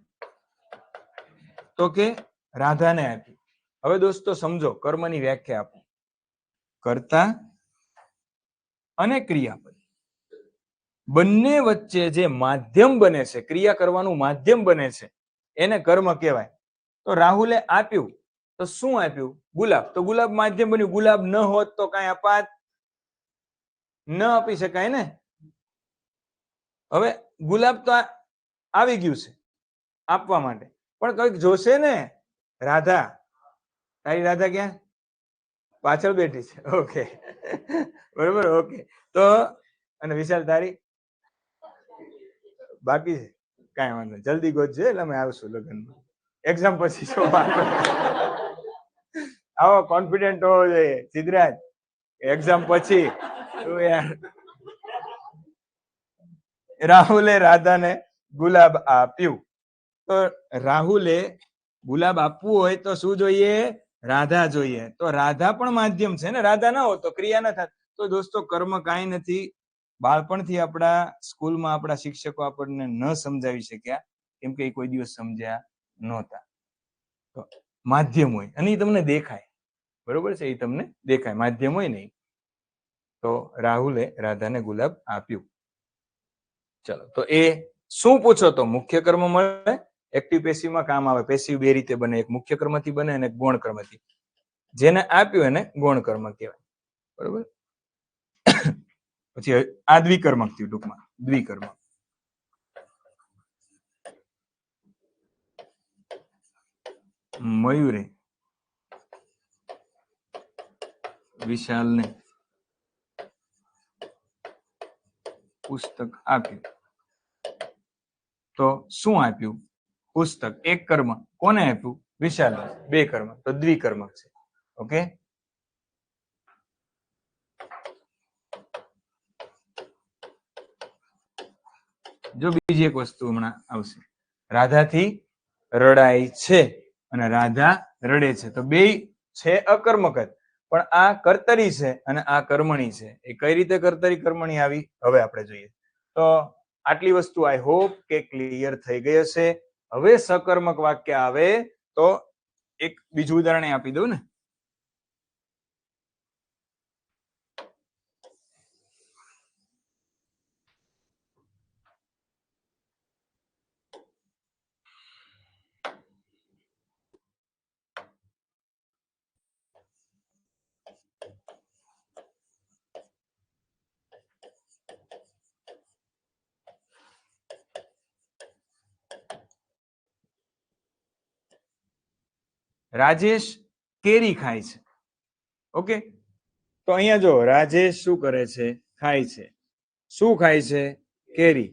તો કે રાધાને આપ્યું. હવે દોસ્તો સમજો, કર્મની વ્યાખ્યા આપો. કર્તા અને ક્રિયાપદ બંને વચ્ચે જે માધ્યમ બને છે, ક્રિયા કરવાનું માધ્યમ બને છે, એને કર્મ કહેવાય. તો રાહુલે આપ્યું, તો શું આપ્યું? ગુલાબ. તો ગુલાબ માધ્યમ બન્યું. ગુલાબ ન હોત તો કઈ અપાત ન આપી શકાય ને. હવે ગુલાબ તો આવી ગયું છે આપવા માટે, પણ કઈક જોશે ને. રાધા, તારી રાધા ક્યાં? પાછળ બેઠી છે. ઓકે, બરોબર. ઓકે, તો અને વિશાલ તારી બાકી છે. કઈ વાંધો નહીં, જલ્દી ગોતજે એટલે અમે આવશું લગ્નમાં. એક્ઝામ પછી છો. આવો કોન્ફિડન્ટ હોવો જોઈએ સિદ્ધરાજ. એક્ઝામ પછી યાર. રાહુલે રાધાને ગુલાબ આપ્યું. તો રાહુલે ગુલાબ આપવું હોય તો શું જોઈએ? રાધા જોઈએ. તો રાધા પણ માધ્યમ છે ને. રાધા ના હોય તો ક્રિયા ના થાય. તો દોસ્તો કર્મ કાંઈ નથી. બાળપણથી આપણા સ્કૂલમાં આપણા શિક્ષકો આપણને ન સમજાવી શક્યા, કેમ કે એ કોઈ દિવસ સમજ્યા નહોતા. તો માધ્યમ હોય અને એ તમને દેખાય, બરોબર છે, એ તમને દેખાય. માધ્યમ હોય નહીં. તો રાહુલે રાધાને ગુલાબ આપ્યું. ચલો, તો એ શું પૂછો? તો મુખ્ય કર્મ મળે. એક્ટિવ પેસિવમાં કામ આવે. પેસિવ બે રીતે બને, એક મુખ્ય કર્મથી બને અને એક ગૌણ કર્મથી. જેને આપ્યું એને ગૌણ કર્મ કહેવાય, બરોબર. પછી આ દ્વિકર્મક થયું, ટૂંકમાં દ્વિકર્મક. મયુરે વિશાલને પુસ્તક આપ્યું. તો શું આપ્યું? પુસ્તક. એક કર્મ. કોને આપ્યું? વિશાલ. બે કર્મ, તો દ્વિકર્મક છે. ઓકે. જો બીજી એક વસ્તુ હમણાં આવશે. રાધાથી રડાય છે અને રાધા રડે છે. તો બે છે અકર્મક જ, પણ આ કર્તરી છે અને આ કર્મણી છે. એ કઈ રીતે કર્તરી કર્મણી આવી હવે આપણે જોઈએ. તો આટલી વસ્તુ આઈ હોપ કે ક્લિયર થઈ ગઈ હશે. હવે સકર્મક વાક્ય આવે તો એક બીજું ઉદાહરણ આપી દઉં ને. રાજેશ કેરી ખાય છે. ઓકે, તો અહીંયા જો રાજેશ શું કરે છે? ખાય છે. શું ખાય છે? કેરી.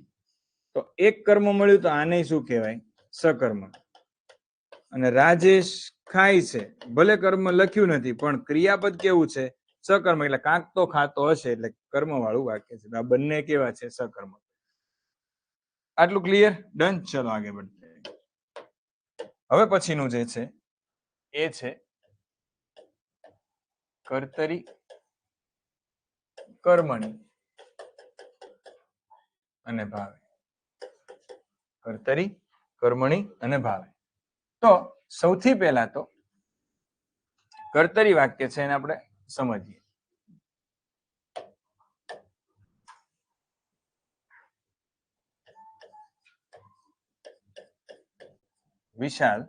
તો એક કર્મ મળ્યું, તો આને શું કહેવાય? સકર્મ. અને રાજેશ ખાય છે, ભલે કર્મ લખ્યું નથી પણ ક્રિયાપદ કેવું છે? સકર્મ. એટલે કાંક તો ખાતો હશે, એટલે કર્મ વાળું વાક્ય છે. આ બંને કેવા છે? સકર્મ. આટલું ક્લિયર? ડન. ચલો આગળ વધીએ. હવે પછીનું જે છે એ છે કર્તરી કર્મણી અને ભાવે. કર્તરી કર્મણી અને ભાવે. તો સૌથી પહેલા તો કર્તરી વાક્ય છે એને આપણે સમજીએ. વિશાલ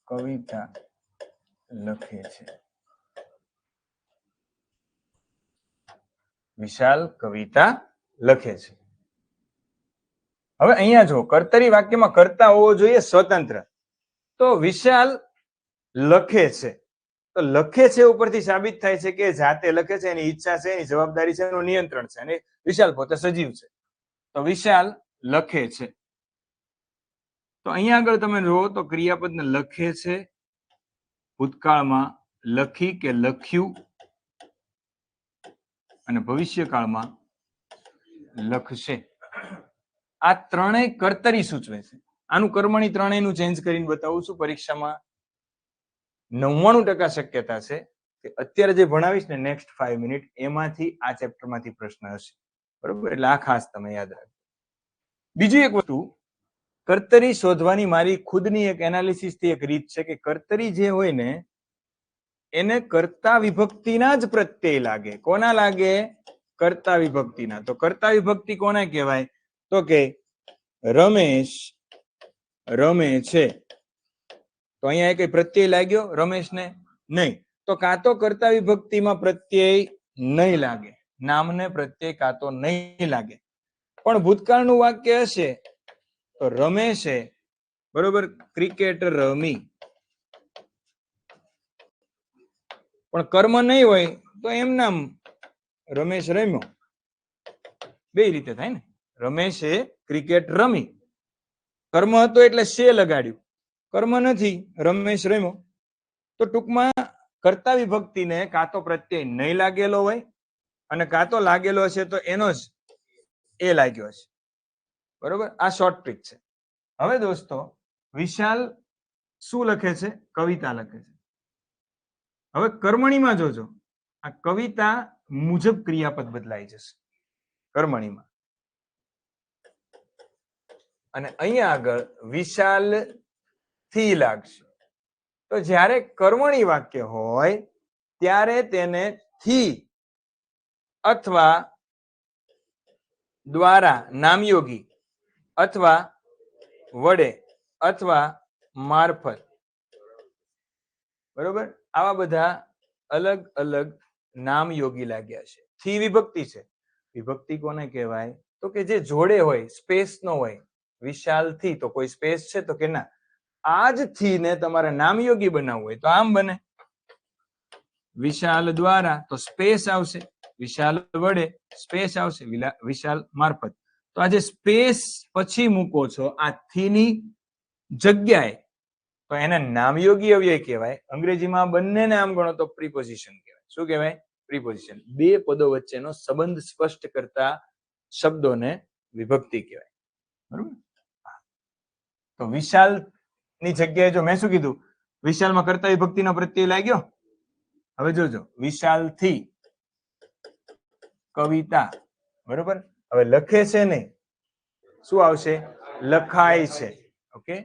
કવિતા લખે છે. વિશાલ કવિતા લખે છે. હવે અહીંયા જો કર્તરી વાક્યમાં કર્તા હોવો જોઈએ સ્વતંત્ર. તો વિશાલ લખે છે, તો લખે છે ઉપરથી સાબિત થાય છે કે જાતે લખે છે, એની ઈચ્છા છે, એની જવાબદારી છે, એનું નિયંત્રણ છે, અને વિશાલ પોતે સજીવ છે. તો વિશાલ લખે છે. તો અહીંયા આગળ તમે જુઓ તો ક્રિયાપદને લખે છે, ભૂતકાળમાં લખી કે લખ્યું, અને ભવિષ્યકાળમાં લખશે. આ ત્રણેય કર્તરી સૂચવે છે. આનું કર્મણી ત્રણેયનું ચેન્જ કરીને બતાવું છું. પરીક્ષામાં 99% શક્યતા છે કે અત્યારે જે ભણાવીશ ને નેક્સ્ટ 5 મિનિટ એમાંથી આ ચેપ્ટરમાંથી પ્રશ્ન હશે, બરોબર. એટલે આ ખાસ તમે યાદ રાખજો. બીજી એક વસ્તુ, કર્તરી શોધવાની મારી ખુદની એક એનાલિસિસ થી એક રીત છે કે કર્તરી જે હોય ને એને કર્તા વિભક્તિના જ પ્રત્યય લાગે. કોના લાગે? કર્તા વિભક્તિના. તો કર્તા વિભક્તિ કોને કહેવાય? તો કે રમેશ રમે છે. તો અહીંયા કઈ પ્રત્યય લાગ્યો રમેશને? નહીં. તો કાં તો કર્તા વિભક્તિમાં પ્રત્યય નહીં લાગે, નામને પ્રત્યય કાં તો નહીં લાગે. પણ ભૂતકાળનું વાક્ય હશે તો રમેશે બરોબર ક્રિકેટ રમી. પણ કર્મ નહીં હોય તો એમ નામ રમેશ રમ્યો. બે રીતે થાય ને. રમેશે ક્રિકેટ રમી, કર્મ હતો એટલે શે લગાડ્યું, કર્મ નથી રમેશ રમ્યો. તો ટૂંકમાં કર્તા વિભક્તિને કાં તો પ્રત્યય નહીં લાગેલો હોય અને કાં તો લાગેલો હશે તો એનો જ એ લાગ્યો હશે. બરોબર, આ શોર્ટ ટ્રીક છે. હવે દોસ્તો વિશાલ શું લખે છે? કવિતા લખે છે. હવે કર્મણીમાં જોજો, આ કવિતા મુજબ ક્રિયાપદ બદલાઈ જશે કર્મણીમાં. અને અહીંયા આગળ વિશાલ થી લાગશે. તો જ્યારે કર્મણી વાક્ય હોય ત્યારે તેને થી અથવા દ્વારા નામયોગી અથવા વડે અથવા મારફત, બરોબર, આવા બધા અલગ અલગ નામયોગી લાગ્યા છે. થી વિભક્તિ છે. વિભક્તિ કોને કહેવાય? તો કે જે જોડે હોય, સ્પેસ નો હોય. વિશાલ થી તો કોઈ સ્પેસ છે તો કે ના. આજ થી ને તમારે નામયોગી બનાવવું હોય તો આમ બને. વિશાલ દ્વારા તો સ્પેસ આવશે, વિશાલ વડે સ્પેસ આવશે, વિશાલ મારફત. તો આ જે સ્પેસ પછી મૂકો છો આ થી ની જગ્યાએ તો એને નામયોગી અવ્યય કહેવાય. અંગ્રેજીમાં બંનેને આમ ગણો તો પ્રિપોઝિશન કહેવાય. શું કહેવાય? પ્રિપોઝિશન. બે પદો વચ્ચેનો સંબંધ સ્પષ્ટ કરતા શબ્દોને વિભક્તિ કહેવાય. બરોબર. તો વિશાલ ની જગ્યાએ જો મેં શું કીધું, વિશાલમાં કર્તા વિભક્તિનો પ્રત્યય લાગ્યો. હવે જોજો, વિશાલ થી કવિતા, બરોબર. હવે લખે છે નહીં, શું આવશે? લખાય છે. ઓકે,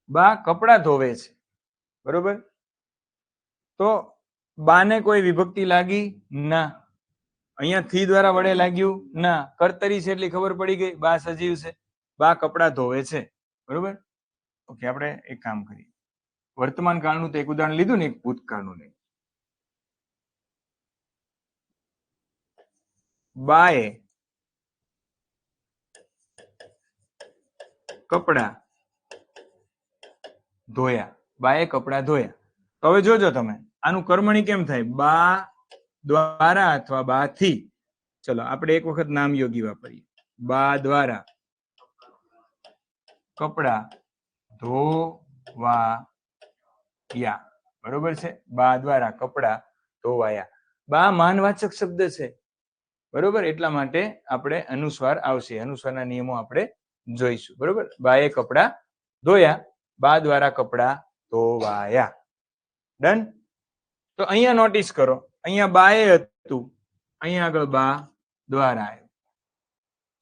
બા કપડા ધોવે છે. બરોબર. તો બાને કોઈ વિભક્તિ લાગી? ના. અહીંયા થી દ્વારા વડે લાગ્યું? ના. કર્તરી છે એટલી ખબર પડી ગઈ, બા સજીવ છે, બા કપડા ધોવે છે. બરોબર. ઓકે, આપણે એક કામ કરીએ. વર્તમાન કાળનું તો એક ઉદાહરણ લીધું ને, એક ભૂતકાળનું નહીં. બાએ કપડા ધોયા. બાએ કપડા ધોયા. તો હવે જોજો તમે આનું કર્મણી કેમ થાય? બા દ્વારા અથવા બા થી. ચલો આપણે એક વખત નામ યોગી વાપરીએ. બા દ્વારા કપડા ધોવાયા. બરોબર છે. બા દ્વારા કપડા ધોવાયા. બા માનવાચક શબ્દ છે. બરોબર, એટલા માટે આપણે અનુસ્વાર આવશે. અનુસ્વારના નિયમો આપણે જોઈશું. બરોબર. બાએ કપડા ધોયા, બા દ્વારા કપડા ધોવાયા. ડન. તો અહીંયા નોટિસ કરો, અહીંયા બાએ હતું, અહીંયા આગળ બા દ્વારા આવ્યું.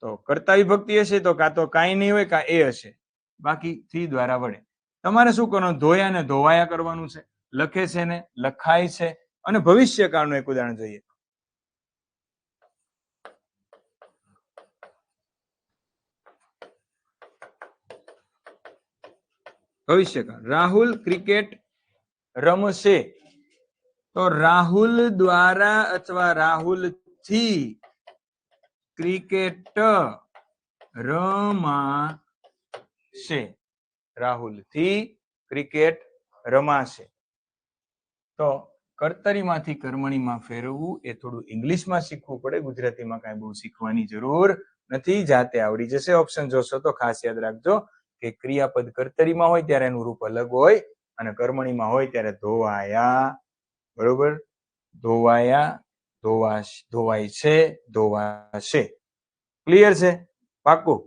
તો કર્તા વિભક્તિ હશે તો કાં તો કાંઈ નહીં હોય કાં એ હશે, બાકી થી દ્વારા વડે. તમારે શું કરવાનું? ધોયા ને ધોવાયા કરવાનું છે. લખે છે ને લખાય છે. અને ભવિષ્યકાળનું એક ઉદાહરણ જોઈએ. ભવિષ્યકાળ. રાહુલ ક્રિકેટ રમશે. તો રાહુલ દ્વારા અથવા રાહુલ થી ક્રિકેટ રમાશે. રાહુલ થી ક્રિકેટ રમાશે. તો કર્તરીમાંથી કર્મણીમાં ફેરવવું એ થોડું ઇંગ્લિશમાં શીખવું પડે, ગુજરાતીમાં કાંઈ બહુ શીખવાની જરૂર નથી, જાતે આવડી જશે. ઓપ્શન જોશો તો ખાસ યાદ રાખજો કે ક્રિયાપદ કર્તરીમાં હોય ત્યારે એનું રૂપ અલગ હોય અને કર્મણીમાં હોય ત્યારે ધોવાયા, બરોબર, ધોવાયા, ધોવાય છે, ધોવાશે. ક્લિયર છે? પાક્કું?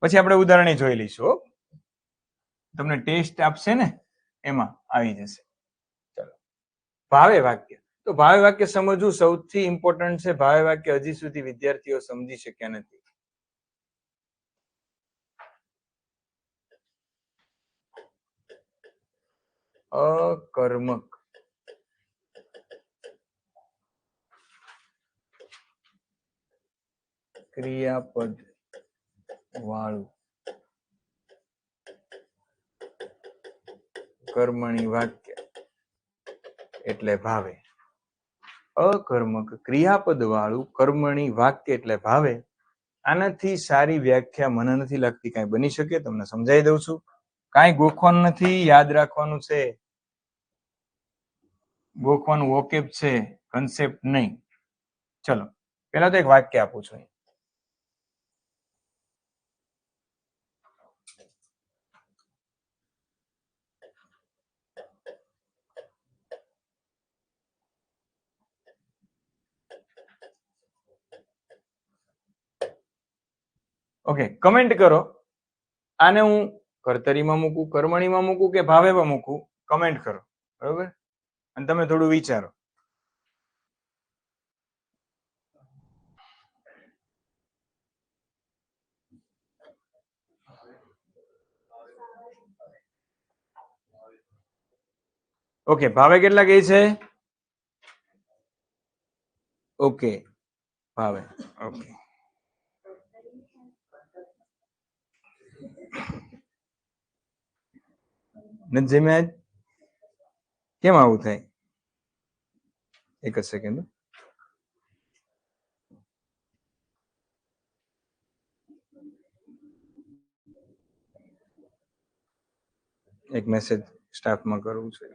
પછી આપણે ઉદાહરણ જોઈ લઈશું. તમને ટેસ્ટ આપશે ને એમાં આવી જશે. ચલો, ભાવે વાક્ય. તો ભાવે વાક્ય સમજવું સૌથી ઇમ્પોર્ટન્ટ છે. ભાવે વાક્ય હજી સુધી વિદ્યાર્થીઓ સમજી શક્યા નથી. અકર્મક ક્રિયાપદ વાળું કર્મણી વાક્ય એટલે ભાવે. અકર્મક ક્રિયાપદ વાળું કર્મણી વાક્ય એટલે ભાવે. આનાથી સારી વ્યાખ્યા મને નથી લાગતી કાંઈ બની શકે. તમને સમજાવી દઉં છું. કાંઈ ગોખવાનું નથી, યાદ રાખવાનું છે. ગોખવાનું વોકેબ છે, કન્સેપ્ટ નહીં. ચલો, પેલા તો એક વાક્ય આપું છું. ઓકે, કમેન્ટ કરો. આને હું કર્તરીમાં મૂકું, કર્મણીમાં મૂકું કે ભાવેમાં મૂકું? કમેન્ટ કરો, બરોબર? અને તમે થોડું વિચારો. ઓકે, ભાવે કેટલા કહે છે? ઓકે, ભાવે. ઓકે, નથી જમ્યા? કેમ આવું થાય? એક જ સેકન્ડ. એક મેસેજ સ્ટાફમાં કરવું છે.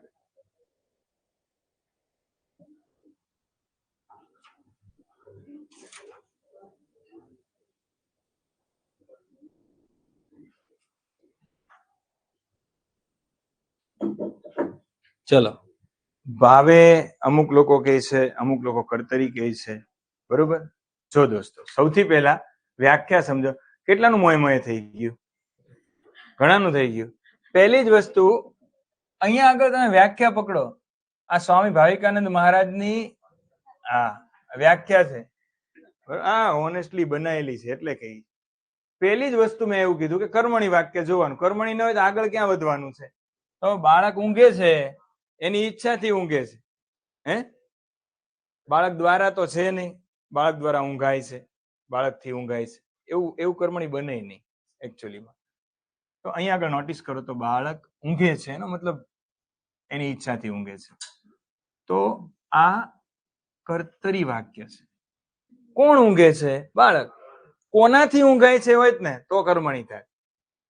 ચલો, ભાવે અમુક લોકો કહે છે, અમુક લોકો કર્તરી કહે છે, બરોબર? જો દોસ્તો, સૌથી પહેલા વ્યાખ્યા સમજો. કેટલાનું મોય મોય થઈ ગયું? ઘણાનું થઈ ગયું. પહેલી જ વસ્તુ અહીંયા આગળ તમે વ્યાખ્યા પકડો. આ સ્વામી ભાવિકાનંદ મહારાજની વ્યાખ્યા છે. ઓનેસ્ટલી બનાવેલી છે એટલે કહી. પહેલી જ વસ્તુ મેં એવું કીધું કે કર્મણી વાક્ય જોવાનું. કર્મણી ન હોય તો આગળ ક્યાં વધવાનું છે? તો બાળક ઊંઘે છે, એની ઈચ્છાથી ઊંઘે છે. બાળક દ્વારા તો છે નહીં, બાળક દ્વારા ઊંઘાય છે, બાળકથી ઊંઘાય છે, એવું કર્મણી બને નહીં એકચ્યુઅલીમાં. તો અહીંયા આગળ નોટિસ કરો તો બાળક ઊંઘે છે એનો મતલબ એની ઈચ્છાથી ઊંઘે છે. તો આ કર્તરી વાક્ય છે. કોણ ઊંઘે છે? બાળક. કોનાથી ઊંઘાય છે હોય ને તો કર્મણી થાય.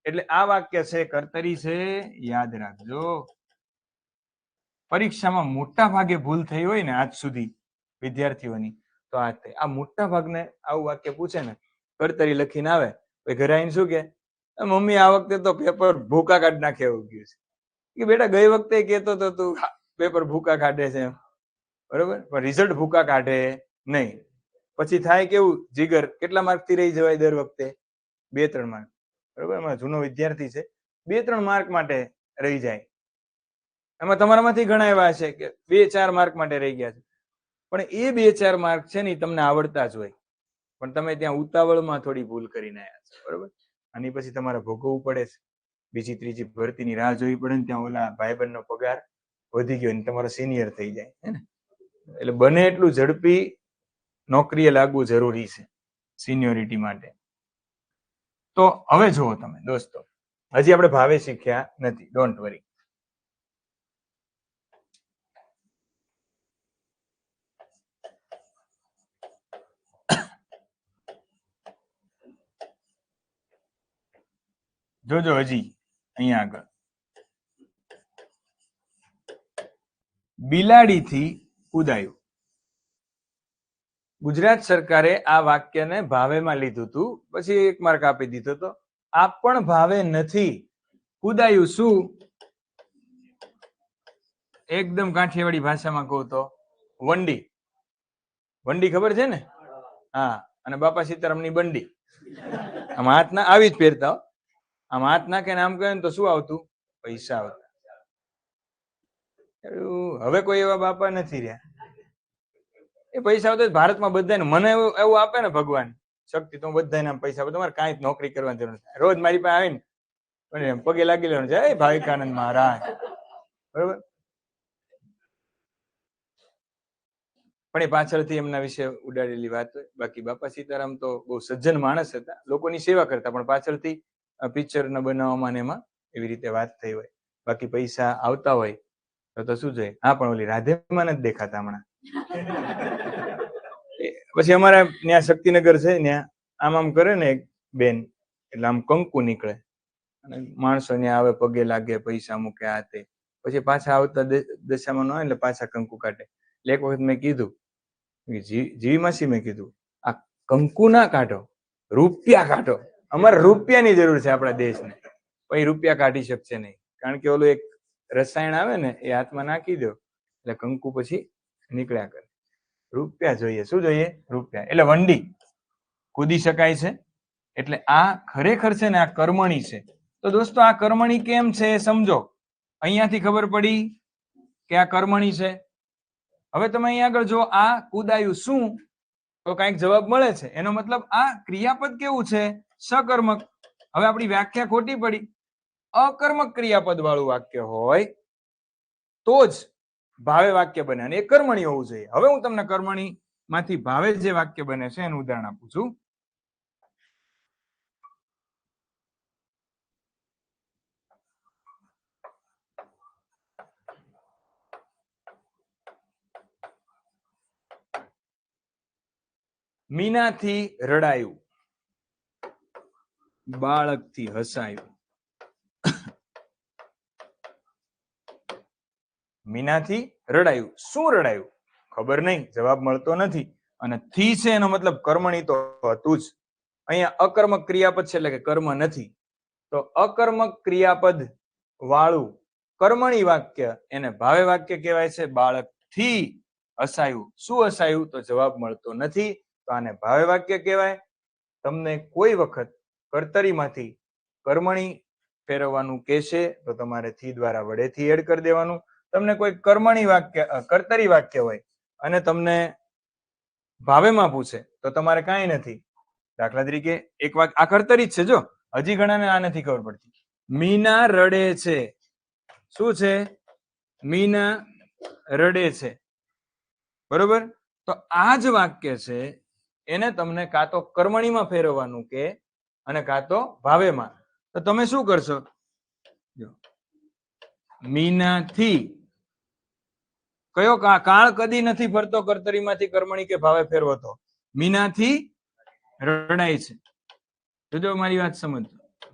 એટલે આ વાક્ય છે કર્તરી છે. યાદ રાખજો. પરીક્ષામાં મોટા ભાગે ભૂલ થઈ હોય ને આજ સુધી વિદ્યાર્થીઓની, તો આ મોટા ભાગને આવું વાક્ય પૂછે ને, કર્તરી લખીને આવે, ઘરે આવીને શું કે, મમ્મી આ વખતે તો પેપર ભૂકા કાઢ નાખે એવું ગયું છે. કે બેટા ગઈ વખતે કેતો તો તું પેપર ભૂકા કાઢે છે, બરોબર, પણ રિઝલ્ટ ભૂકા કાઢે નહીં. પછી થાય કેવું, જીગર કેટલા માર્ક થી રહી જવાય દર વખતે? 2-3 માર્ક. બરોબર, એમાં જૂનો વિદ્યાર્થી છે, 2-3 માર્ક માટે રહી જાય. એમાં તમારામાંથી ઘણા એવા છે કે 2-4 માર્ક માટે રહી ગયા છે. પણ એ 2-4 માર્ક છે ને તમને આવડતા જ હોય, પણ તમે ત્યાં ઉતાવળમાં થોડી ભૂલ કરીને આવ્યા છો, બરોબર. આની પછી તમારે ભોગવવું પડે છે. બીજી ત્રીજી ભરતીની રાહ જોવી પડે ને, ત્યાં ઓલા ભાઈબંધનો પગાર વધી ગયો ને તમારો સિનિયર થઈ જાય, હે ને? એટલે બને એટલું ઝડપી નોકરીએ લાગવું જરૂરી છે સિનિયોરિટી માટે. તો હવે જુઓ તમે દોસ્તો, હજી આપણે ભાવે શીખ્યા નથી, ડોન્ટ વરી. જોજો હજી અહીંયા આગળ બિલાડીથી કૂદાયું. ગુજરાત સરકારે આ વાક્યને ભાવેમાં લીધું હતું, પછી 1 માર્ક આપી દીધો હતો. આ પણ ભાવે નથી. કૂદાયું શું? એકદમ કાઠિયાવાડી ભાષામાં કહું તો વંડી. વંડી ખબર છે ને? હા. અને બાપા સીતારામની બંડી. આમ હાથ ના આવી જ પહેરતા હો. આમ હાથ નાખે ને આમ કહે ને તો શું આવતું? પૈસા આવતા. હવે કોઈ એવા બાપા નથી રહ્યા. એ પૈસા આવતા ભારતમાં બધાને, મને એવું આપે ને ભગવાન શક્તિ, તો બધાને પૈસા આપે. તમારે કાંઈ નોકરી કરવાની જરૂર નથી. રોજ મારી પાસે આવીને પગે લાગી લેવાનું છે, ભાવિકાનંદ મહારાજ, બરોબર. પણ એ પાછળથી એમના વિશે ઉડાડેલી વાત હોય. બાકી બાપા સીતારામ તો બહુ સજ્જન માણસ હતા, લોકોની સેવા કરતા, પણ પાછળથી પિક્ચર ન બનાવવામાં ને એમાં એવી રીતે વાત થઈ હોય. બાકી પૈસા આવતા હોય તો શું જોઈએ? હા, પણ ઓલી રાધેમાં નથી દેખાતા હમણાં. પછી અમારા ત્યાં શક્તિનગર છે, ત્યાં આમ કરે ને એક બેન, એટલે આમ કંકુ નીકળે અને માણસો ત્યાં આવે, પગે લાગે, પૈસા મૂકે, આ તે. પછી પાછા આવતા દશામાં ન આવે એટલે પાછા કંકુ કાઢે. એટલે એક વખત મેં કીધું, જીવી માસી, મેં કીધું આ કંકુ ના કાઢો, રૂપિયા કાઢો. અમારે રૂપિયાની જરૂર છે આપણા દેશને. પછી રૂપિયા કાઢી શકશે નહીં, કારણ કે ઓલું એક રસાયણ આવે ને, એ હાથમાં નાખી દો એટલે કંકુ પછી નીકળ્યા કરે. રૂપિયા જોઈએ. શું જોઈએ? રૂપિયા. એટલે વંડી કૂદી શકાય છે. એટલે આ ખરેખર છે ને, આ કર્મણી છે. તો દોસ્તો, આ કર્મણી કેમ છે સમજો. અહીંયાથી ખબર પડી કે આ કર્મણી છે. હવે તમે અહીંયા આગળ જો, આ કૂદાયું શું, તો કઈક જવાબ મળે છે. એનો મતલબ આ ક્રિયાપદ કેવું છે? સકર્મક. હવે આપણી વ્યાખ્યા ખોટી પડી. અકર્મક ક્રિયાપદ વાળું વાક્ય હોય તો જ ભાવે વાક્ય બને, અને એ કર્મણી હોવું જોઈએ. હવે હું તમને કર્મણી માંથી ભાવે જે વાક્ય બને છે એનું ઉદાહરણ આપું છું. મીનાથી રડાયું, બાળકથી હસાયું. મીનાથી રડાયું. શું રડાયું? ખબર નહીં, જવાબ મળતો નથી. અને થી છે એનો મતલબ કર્મણી તો હતું જ. અહીંયા અકર્મક ક્રિયાપદ છે, એટલે કે કર્મ નથી. તો અકર્મક ક્રિયાપદ વાળું કર્મણી વાક્ય એને ભાવે વાક્ય કહેવાય છે. બાળકથી હસાયું. શું હસાયું? તો જવાબ મળતો નથી, તો આને ભાવે વાક્ય કહેવાય. તમને કોઈ વખત કર્તરીમાંથી કર્મણી ફેરવવાનું કહેશે તો તમારે થી દ્વારા વડેથી એડ કરી દેવાનું. તમને કોઈ કર્મણી વાક્ય, કર્તરી વાક્ય હોય અને તમને ભાવેમાં પૂછે તો તમારે કાંઈ નથી. દાખલા તરીકે એક વાક્ય, આ કર્તરી જ છે, જો હજી ઘણાને આ નથી ખબર પડતી. મીના રડે છે. શું છે? મીના રડે છે, બરોબર. તો આ જ વાક્ય છે, એને તમને કાં તો કર્મણીમાં ફેરવવાનું કે અને કાં તો ભાવેમાં. તો તમે શું કરશો? મીનાથી કયો કાળ કદી નથી ફરતો કર્તરીમાંથી કર્મણી કે ભાવે ફેરવતો. મીનાથી રડાય છે. જોજો મારી વાત સમજો.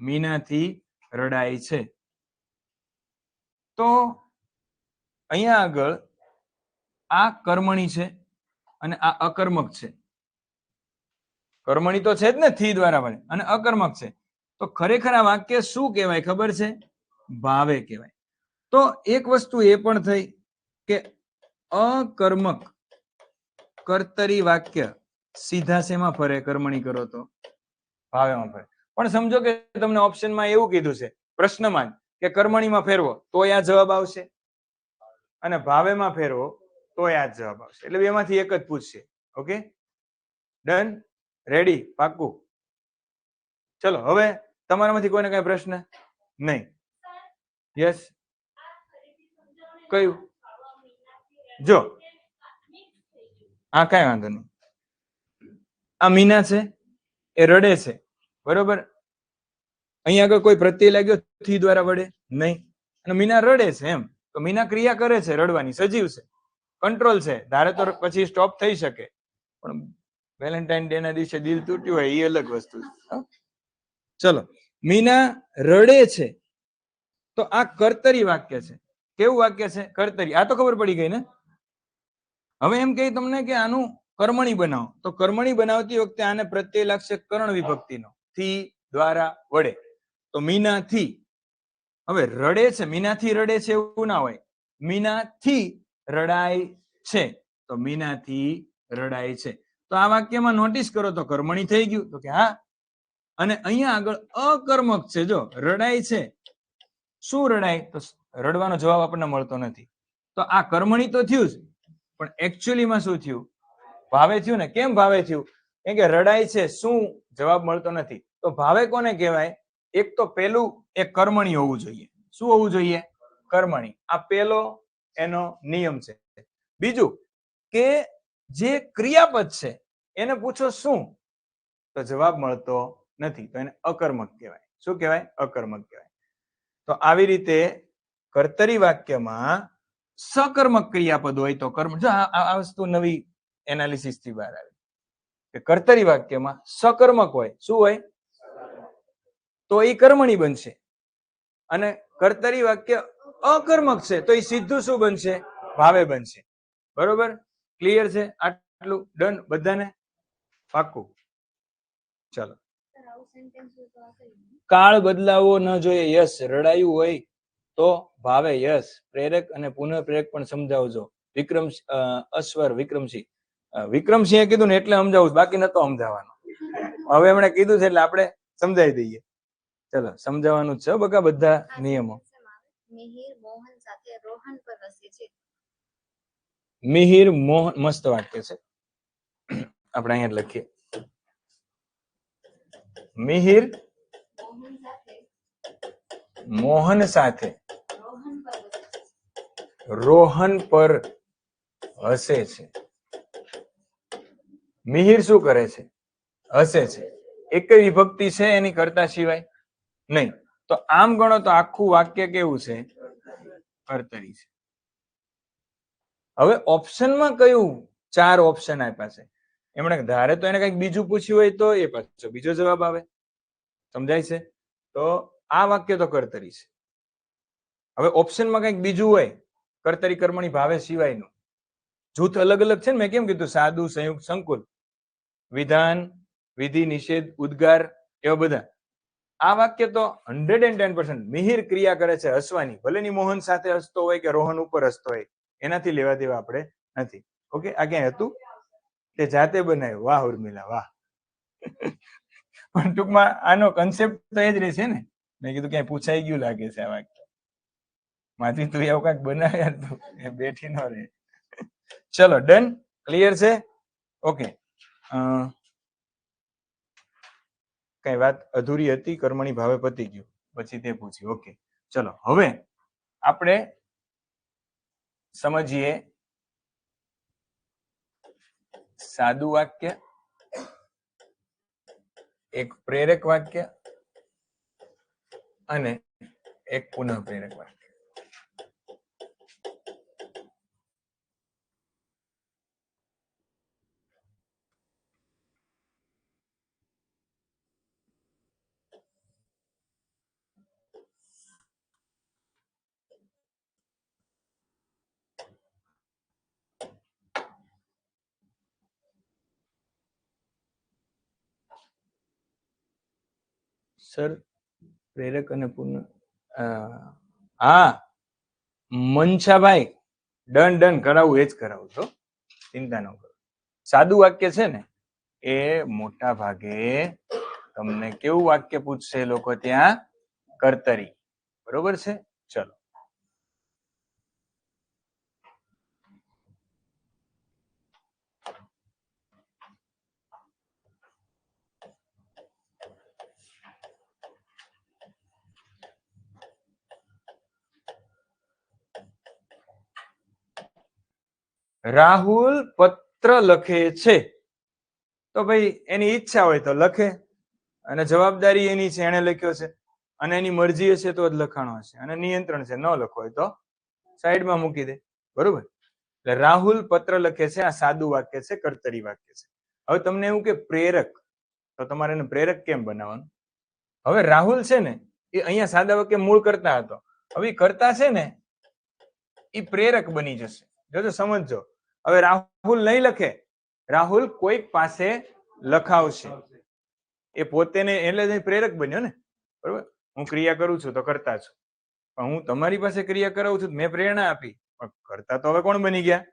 મીનાથી રડાય છે. તો અહીંયા આગળ આ કર્મણી છે અને આ અકર્મક છે. કર્મણી તો છે જ ને, થી દ્વારા વડે, અને અકર્મક છે. તો ખરેખર આ વાક્ય શું કહેવાય ખબર છે? ભાવે કહેવાય. તો એક વસ્તુ એ પણ થઈ કે અકર્મક કર્તરી વાક્ય સીધા શેમાં ફરે? કર્મણી કરો તો ભાવેમાં ફરે. પણ સમજો કે તમને ઓપ્શનમાં એવું કીધું છે, પ્રશ્નમાં કે કર્મણીમાં ફેરવો તો આ જવાબ આવશે, અને ભાવેમાં ફેરવો તો આ જવાબ આવશે. એટલે બેમાંથી એક જ પૂછશે. ઓકે, ડન, રેડી, પાક્કું? ચલો, હવે તમારામાંથી કોઈને કઈ પ્રશ્ન? નહીં. યસ, કયું? જો હા, કઈ વાંધો નહીં. આ મીના છે, એ રડે છે, બરોબર. અહીંયા આગળ કોઈ પ્રત્યય લાગ્યો થી દ્વારા વડે? નહીં. અને મીના રડે છે એમ, તો મીના ક્રિયા કરે છે, રડવાની, સજીવ છે, કંટ્રોલ છે. ધારે તો પછી સ્ટોપ થઈ શકે, પણ વેલેન્ટાઇન ડે ના દિવસે દિલ તૂટ્યું હોય એ અલગ વસ્તુ છે. ચલો, મીના રડે છે, તો આ કર્તરી વાક્ય છે. કેવું વાક્ય છે? કર્તરી. આ તો ખબર પડી ગઈ ને. હવે એમ કહી તમને કે આનું કર્મણી બનાવો, તો કર્મણી બનાવતી વખતે આને પ્રત્યય લાગશે કર્ણ વિભક્તિનો, થી, દ્વારા, વડે. તો મીનાથી, હવે રડે છે, મીનાથી રડે છે એવું ના હોય, મીનાથી રડાય છે, તો મીનાથી રડાય છે. તો આ વાક્યમાં નોટિસ કરો તો કર્મણી થઈ ગયું, તો કે હા. અને અહીંયા આગળ અકર્મક છે, જો રડાય છે. શું રડાય? તો રડવાનો જવાબ આપણને મળતો નથી. તો આ કર્મણી તો થયું જ, પણ એકચ્યુઅલીમાં શું થયું? ભાવે થયું ને. કેમ ભાવે થયું? કેમ કે રડાય છે, શું જવાબ મળતો નથી. તો ભાવે કોને કહેવાય? એક તો પેલું એક કર્મણી હોવું જોઈએ. શું હોવું જોઈએ? કર્મણી. આ પેલો એનો નિયમ છે. બીજું કે જે ક્રિયાપદ છે એને પૂછો શું, તો જવાબ મળતો નથી, તો એને અકર્મક કહેવાય. શું કહેવાય? અકર્મક કહેવાય. તો આવી રીતે કર્તરી વાક્યમાં સકર્મક ક્રિયાપદ હોય તો કર્મ, જો આ વસ્તુ નવી એનાલિસિસ થી બહાર આવી કે કર્તરી વાક્યમાં સકર્મક હોય, શું હોય? તો એ કર્મણી બનશે. અને કર્તરી વાક્ય અકર્મક છે તો એ સીધું શું બનશે? ભાવે બનશે. બરોબર? ક્લિયર છે? આટલું ડન બધાને? પાક્કું? ચાલો. કાળ બદલાવો ન જોઈએ. યસ. રડાયું હોય તો ભાવે. યસ. પ્રેરક અને પુનઃ પ્રેરક પણ સમજાવજો. વિક્રમ અશ્વર વિક્રમસિંહ, વિક્રમસિંહે કીધું ને એટલે સમજાવું, બાકી નતો સમજાવવાનો. હવે એમણે કીધું છે એટલે આપણે સમજાવી દઈએ. ચલો, સમજાવવાનું છે બકા બધા નિયમો. મિહિર મોહન સાથે રોહન પર હસે છે. મિહિર મોહન, મસ્ત વાક્ય છે, આપણે અહીંયા લખીએ. મિહિર મોહન સાથે રોહન પર હસે છે. મિહિર શું કરે છે? હસે છે. એક વિભક્તિ છે એની કરતા સિવાય નહીં. તો આમ ગણો તો આખું વાક્ય કેવું છે? કર્તરી છે. હવે ઓપ્શનમાં કયું? 4 ઓપ્શન આપ્યા છે. એમણે ધારે તો એને કંઈક બીજું પૂછ્યું હોય તો એ પાછો બીજો જવાબ આવે. સમજાય છે? તો આ વાક્ય તો કર્તરી છે. હવે ઓપ્શનમાં કંઈક બીજું હોય, કર્તરી કર્મણી ભાવે સિવાયનું જૂથ અલગ અલગ છે ને. મેં કેમ કીધું? સાદું, સંયુક્ત, સંકુલ, વિધાન, વિધિ, નિષેધ, ઉદ્ગાર, એવા બધા. આ વાક્ય તો 110% મિહિર ક્રિયા કરે છે હસવાની, ભલે ની મોહન સાથે હસતો હોય કે રોહન ઉપર હસતો હોય, એનાથી લેવા દેવા આપણે નથી. ઓકે? આ ક્યાંય હતું? તે જાતે બનાવ્યું. વાહ ઉર્મિલા, વાહ. પણ ટૂંકમાં આનો કન્સેપ્ટ તો એ જ રહેશે ને. મેં કીધું ક્યાંય પૂછાઈ ગયું લાગે છે આ વાક્ય માંથી. તું એવું કાંઈક બનાવ્યા તું, એ બેઠી ન રહે. ચલો, ડન. ક્લિયર છે? ઓકે. કઈ વાત અધૂરી હતી? કર્મણી ભાવે પતી ગયું, પછી તે પૂછ્યું. ઓકે, ચલો હવે આપણે સમજીએ સાદું વાક્ય, એક પ્રેરક વાક્ય અને એક પુનઃ પ્રેરક વાક્ય. સર, પ્રેરક અને પુનઃ, હા મનછાભાઈ, ડન ડન, કરાવું એ જ કરાવું છો, ચિંતા ન કરો. સાદું વાક્ય છે ને એ મોટા ભાગે તમને કેવું વાક્ય પૂછશે લોકો ત્યાં? કર્તરી. બરોબર છે? ચલો. રાહુલ પત્ર લખે છે. તો ભાઈ એની ઈચ્છા હોય તો લખે, અને જવાબદારી એની છે, એને લખ્યો છે, અને એની મરજી હશે તો જ લખાણો હશે, અને નિયંત્રણ છે, ન લખો હોય તો સાઈડમાં મૂકી દે. બરોબર? એટલે રાહુલ પત્ર લખે છે, આ સાદું વાક્ય છે, કર્તરી વાક્ય છે. હવે તમને એવું કે પ્રેરક, તો તમારે એને પ્રેરક કેમ બનાવવાનું? હવે રાહુલ છે ને એ અહીંયા સાદા વાક્ય મૂળ કરતા હતો. હવે કરતા છે ને એ પ્રેરક બની જશે. જોજો સમજજો. હવે રાહુલ નહીં લખે, રાહુલ કોઈક પાસે લખાવશે, એ પોતે ને એટલે પ્રેરક બન્યો ને. બરોબર, હું ક્રિયા કરું છું તો કરતા છું, પણ હું તમારી પાસે ક્રિયા કરાવું છું, મેં પ્રેરણા આપી, પણ કરતા તો હવે કોણ બની ગયા?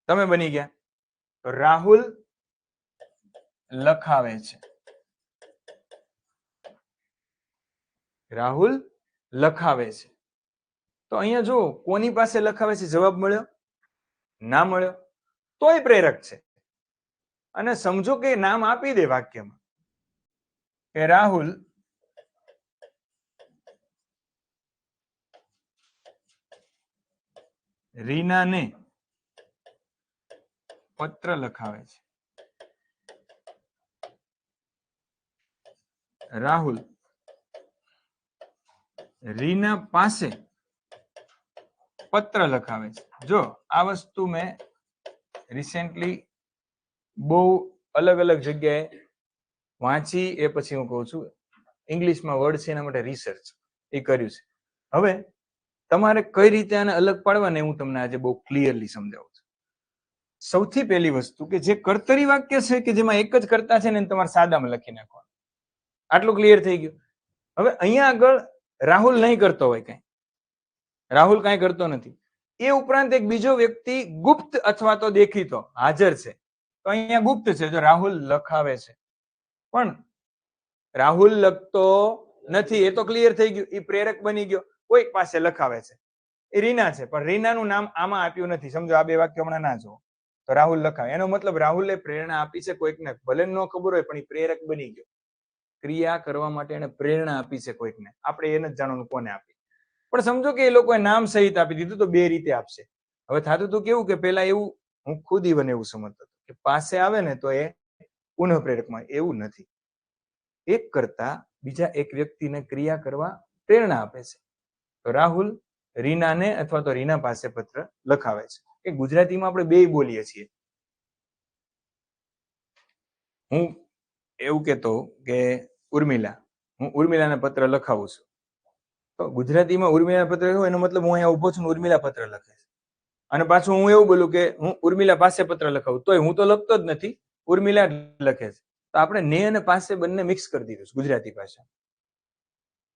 તમે બની ગયા. તો રાહુલ લખાવે છે, રાહુલ લખાવે છે. તો અહીંયા જો કોની પાસે લખાવે છે, જવાબ મળ્યો? ના મળ્યો, તોય પ્રેરક છે. અને સમજો કે નામ આપી દે વાક્યમાં કે રાહુલ રીનાને પત્ર લખાવે છે. રાહુલ રીના પાસે પત્ર લખાવે છે. જો આ વસ્તુ મેં રિસેન્ટલી બહુ અલગ અલગ જગ્યાએ વાંચી, એ પછી હું કહું છું, ઇંગ્લિશમાં વર્ડ છે એના માટે રિસર્ચ એ કર્યું છે. હવે તમારે કઈ રીતે આને અલગ પાડવાને હું તમને આજે બહુ ક્લિયરલી સમજાવું છું. સૌથી પહેલી વસ્તુ કે જે કર્તરી વાક્ય છે કે જેમાં એક જ કર્તા છે ને તમારે સાદામાં લખી નાખવાનું. આટલું ક્લિયર થઈ ગયું. હવે અહીંયા આગળ રાહુલ નહીં કરતો હોય કઈ, રાહુલ કઈ કરતો નથી, એ ઉપરાંત એક બીજો વ્યક્તિ ગુપ્ત અથવા તો દેખીતો હાજર છે, તો અહીંયા ગુપ્ત છે. જો રાહુલ લખાવે છે, પણ રાહુલ લખતો નથી, એ તો ક્લિયર થઈ ગયું, એ પ્રેરક બની ગયો. કોઈક પાસે લખાવે છે, એ રીના છે, પણ રીનાનું નામ આમાં આપ્યું નથી. સમજો આ બે વાક્ય હમણાં ના જુઓ. તો રાહુલ લખાવે, એનો મતલબ રાહુલે પ્રેરણા આપી છે કોઈકને, ભલે ન ખબર હોય પણ એ પ્રેરક બની ગયો. ક્રિયા કરવા માટે એને પ્રેરણા આપી છે કોઈકને, આપણે એને જ જાણવાનું કોને આપી. પણ સમજો કે એ લોકોએ નામ સહિત આપી દીધું, તો બે રીતે આપશે. હવે થતું તો કેવું કે પેલા એવું હું ખુદ ઇવન એવું સમજતો કે પાસે આવે ને તો એ પુનઃ પ્રેરકમાં, એવું નથી. એક કરતા બીજા એક વ્યક્તિને ક્રિયા કરવા પ્રેરણા આપે છે. તો રાહુલ રીનાને અથવા તો રીના પાસે પત્ર લખાવે છે. એ ગુજરાતીમાં આપણે બે બોલીએ છીએ. હું એવું કહેતો કે ઉર્મિલા, હું ઉર્મિલાને પત્ર લખાવું છું, તો ગુજરાતીમાં ઉર્મિલા પત્ર હોય એનો મતલબ હું અહીંયા ઉભો છું, ઉર્મિલા પત્ર લખે છે. અને પાછું હું એવું બોલું કે હું ઉર્મિલા પાસે પત્ર લખાવું, તોય હું તો લખતો જ નથી, ઉર્મિલા લખે છે. તો આપણે ને અને પાસે બંને મિક્સ કરી દીધું છે ગુજરાતી ભાષા.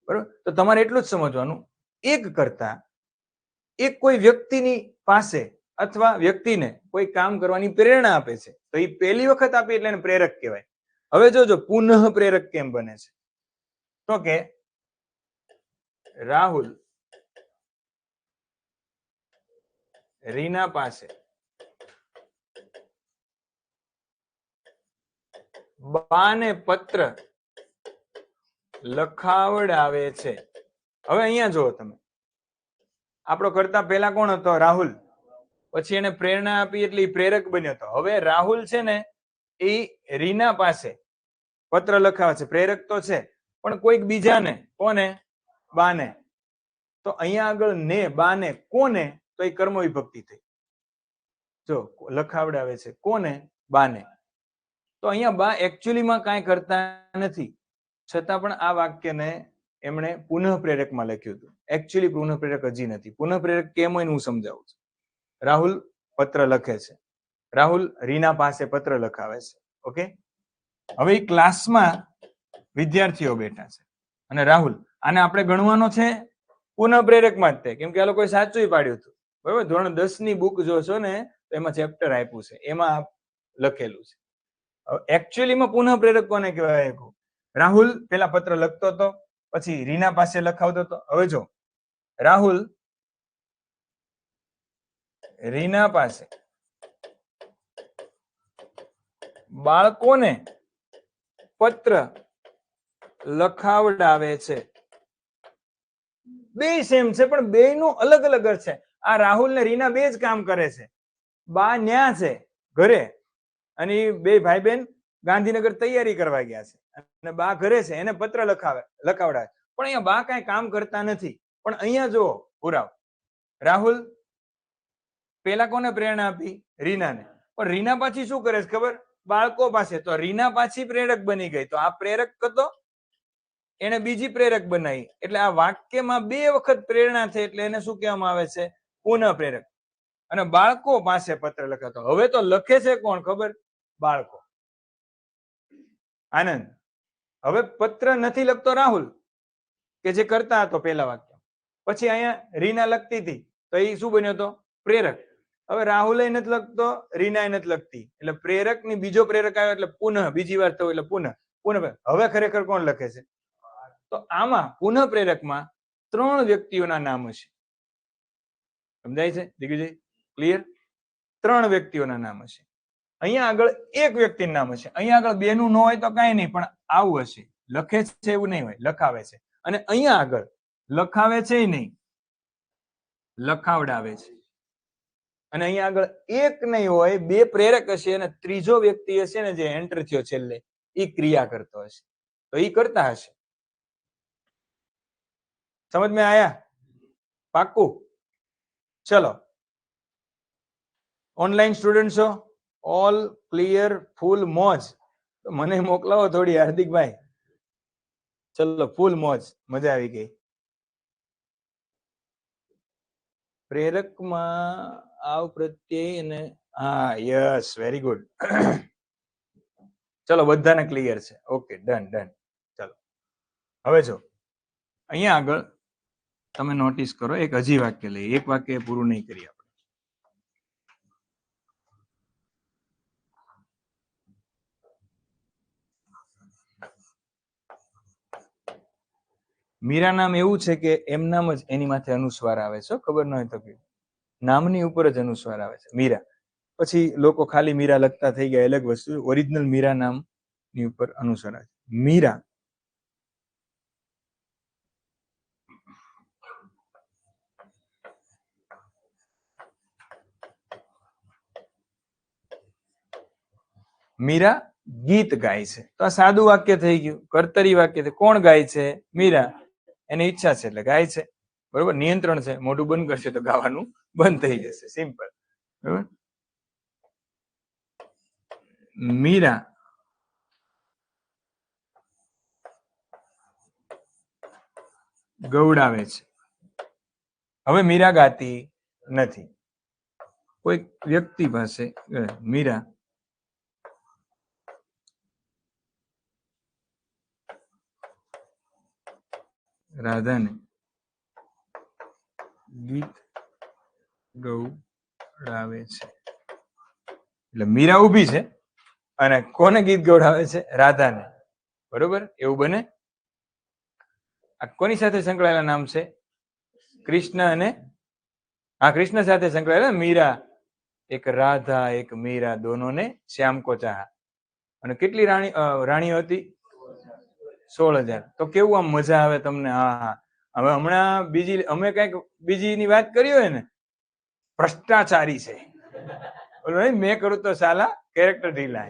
બરોબર, તો તમારે એટલું જ સમજવાનું, એક કરતા એક કોઈ વ્યક્તિની પાસે અથવા વ્યક્તિને કોઈ કામ કરવાની પ્રેરણા આપે છે, તો એ પહેલી વખત આપે એટલે એને પ્રેરક કહેવાય. હવે જોજો પુનઃ પ્રેરક કેમ બને છે, તો કે રાહુલ રીના પાસે બાને પત્ર લખાવડાવે છે. હવે અહીંયા જુઓ તમે, આપણો કરતા પહેલા કોણ હતો? રાહુલ. પછી એને પ્રેરણા આપી એટલે પ્રેરક બન્યો હતો. હવે રાહુલ છે ને એ રીના પાસે પત્ર લખાવે છે, પ્રેરક તો છે, પણ કોઈક બીજાને, કોને? બાને. તો અહીંયા આગળ ને બાને કોને, તો એ કર્મ વિભક્તિ થઈ. જો લખાવડાવે છે કોને? બાને. તો અહીંયા બા એકચ્યુઅલીમાં કાંઈ કરતા નથી, છતાં પણ આ વાક્યને એમણે પુનઃ પ્રેરકમાં લખ્યું હતું. એકચ્યુઅલી પુનઃ પ્રેરક હજી નથી. પુનઃ પ્રેરક કેમ હોય હું સમજાવું છું. રાહુલ પત્ર લખે છે, રાહુલ રીના પાસે પત્ર લખાવે છે. ઓકે, હવે ક્લાસમાં વિદ્યાર્થીઓ બેઠા છે અને રાહુલ, આને આપણે ગણવાનો છે પુનઃ પ્રેરકમાં જ તે, કેમ કે આ લોકોએ સાચું પાડ્યું હતું. બરોબર, ધોરણ 10 ની બુક જો છો ને તો એમાં ચેપ્ટર આપ્યું છે, એમાં લખેલું છે. એકચ્યુઅલીમાં પુનઃ પ્રેરક કોને કહેવાય? રાહુલ પેલા પત્ર લખતો હતો, પછી રીના પાસે લખાવતો હતો. હવે જો રાહુલ રીના પાસે બાળકોને પત્ર લખાવડાવે છે. બે સેમ છે પણ બે નું અલગ અલગ અર્થ છે. આ રાહુલ ને રીના બે જ કામ કરે છે. બા ન્યા છે ઘરે, અને બે ભાઈ બહેન ગાંધીનગર તૈયારી કરવા ગયા છે, અને બા ઘરે છે, એને પત્ર લખાવડાવે. પણ અહીંયા બા કઈ કામ કરતા નથી. પણ અહીંયા જો પુરાવ, રાહુલ પેલા કોને પ્રેરણા આપી? રીનાને. પણ રીના પાછી શું કરે છે ખબર? બાળકો પાસે. તો રીના પાછી પ્રેરક બની ગઈ. તો આ પ્રેરક હતો, એને બીજી પ્રેરક બનાવી. એટલે આ વાક્યમાં બે વખત પ્રેરણા થઈ, એટલે એને શું કહેવામાં આવે છે? પુનઃ પ્રેરક. અને બાળકો પાસે પત્ર લખાતો. હવે તો લખે છે કોણ ખબર? બાળકો. આનંદ. હવે પત્ર નથી લખતો રાહુલ, કે જે કરતા હતો પેલા વાક્ય. પછી અહીંયા રીના લખતી હતી, તો એ શું બન્યો હતો? પ્રેરક. હવે રાહુલ નથી લખતો, રીના નથી લખતી, એટલે પ્રેરક ની બીજો પ્રેરક આવ્યો એટલે પુનઃ, બીજી વાર થયું એટલે પુનઃ. હવે ખરેખર કોણ લખે છે? તો આમાં પુનઃ પ્રેરકમાં 3 વ્યક્તિઓના નામ હશે. સમજાય છે દિગ્વિજય? ક્લિયર? 3 વ્યક્તિઓના નામ હશે. અહીંયા આગળ એક વ્યક્તિનું નામ હશે. અહીંયા આગળ 2 નું ન હોય તો કાંઈ નહીં, પણ આવું હશે. લખે છે એવું નહીં હોય, લખાવે છે. અને અહીંયા આગળ લખાવે છે નહીં, લખાવડાવે છે. અને અહીંયા આગળ એક નહીં હોય, 2 પ્રેરક હશે અને ત્રીજો વ્યક્તિ હશે ને જે એન્ટર થયો છેલ્લે, એ ક્રિયા કરતો હશે. તો એ કરતા હશે. સમજ में आया? પાક્કું? ચલો, ઓનલાઈન સ્ટુડન્ટ છો, ઓલ ક્લિયર, ફૂલ મોજ? તો મને મોકલાવો થોડી હાર્દિકભાઈ. ચલો, ફૂલ મોજ, મજા આવી ગઈ. પ્રેરકમાં આવ પ્રત્યય અને હા, યસ, વેરી ગુડ. ચલો, બધાને ક્લિયર છે. Okay, done done. ચલો, હવે જો અહીંયા આગળ તમે નોટિસ કરો, એક હજી વાક્ય લઈએ. એક વાક્ય પૂરું નહીં કરીએ આપણે. મીરા નામ એવું છે કે એમ નામ જ એની માથે અનુસ્વાર આવે છે. ખબર ન હોય તો કે નામની ઉપર જ અનુસ્વાર આવે છે મીરા. પછી લોકો ખાલી મીરા લખતા થઈ ગયા, અલગ વસ્તુ. ઓરિજિનલ મીરા નામની ઉપર અનુસ્વાર આવે છે. મીરા મીરા ગીત ગાય છે. તો આ સાદું વાક્ય થઈ ગયું, કર્તરી વાક્ય. કોણ ગાય છે? મીરા. એની ઈચ્છા છે એટલે ગાય છે. બરોબર? નિયંત્રણ છે. મોઢું બંધ કરશે તો ગાવાનું બંધ થઈ જશે. સિમ્પલ. બરોબર? મીરા ગૌડાવે છે. હવે મીરા ગાતી નથી. કોઈ વ્યક્તિ પાસે મીરા રાધાને ગીત ગૌડાવે છે. એટલે મીરા ઊભી છે અને કોને ગીત ગૌડાવે છે? રાધાને. બરોબર? એવું બને? આ કોની સાથે સંકળાયેલા નામ છે? કૃષ્ણ અને હા, કૃષ્ણ સાથે સંકળાયેલા. મીરા, એક રાધા, એક મીરા, દોનોને શ્યામ કો ચાહા. અને કેટલી રાણીઓ હતી? 16,000. તો કેવું આમ મજા આવે તમને? હા હા. હવે હમણાં બીજી અમે કઈક બીજીની વાત કરી હોય ને, ભ્રષ્ટાચારી છે, મેં કરું તો સાલા કેરેક્ટર ઢીલા.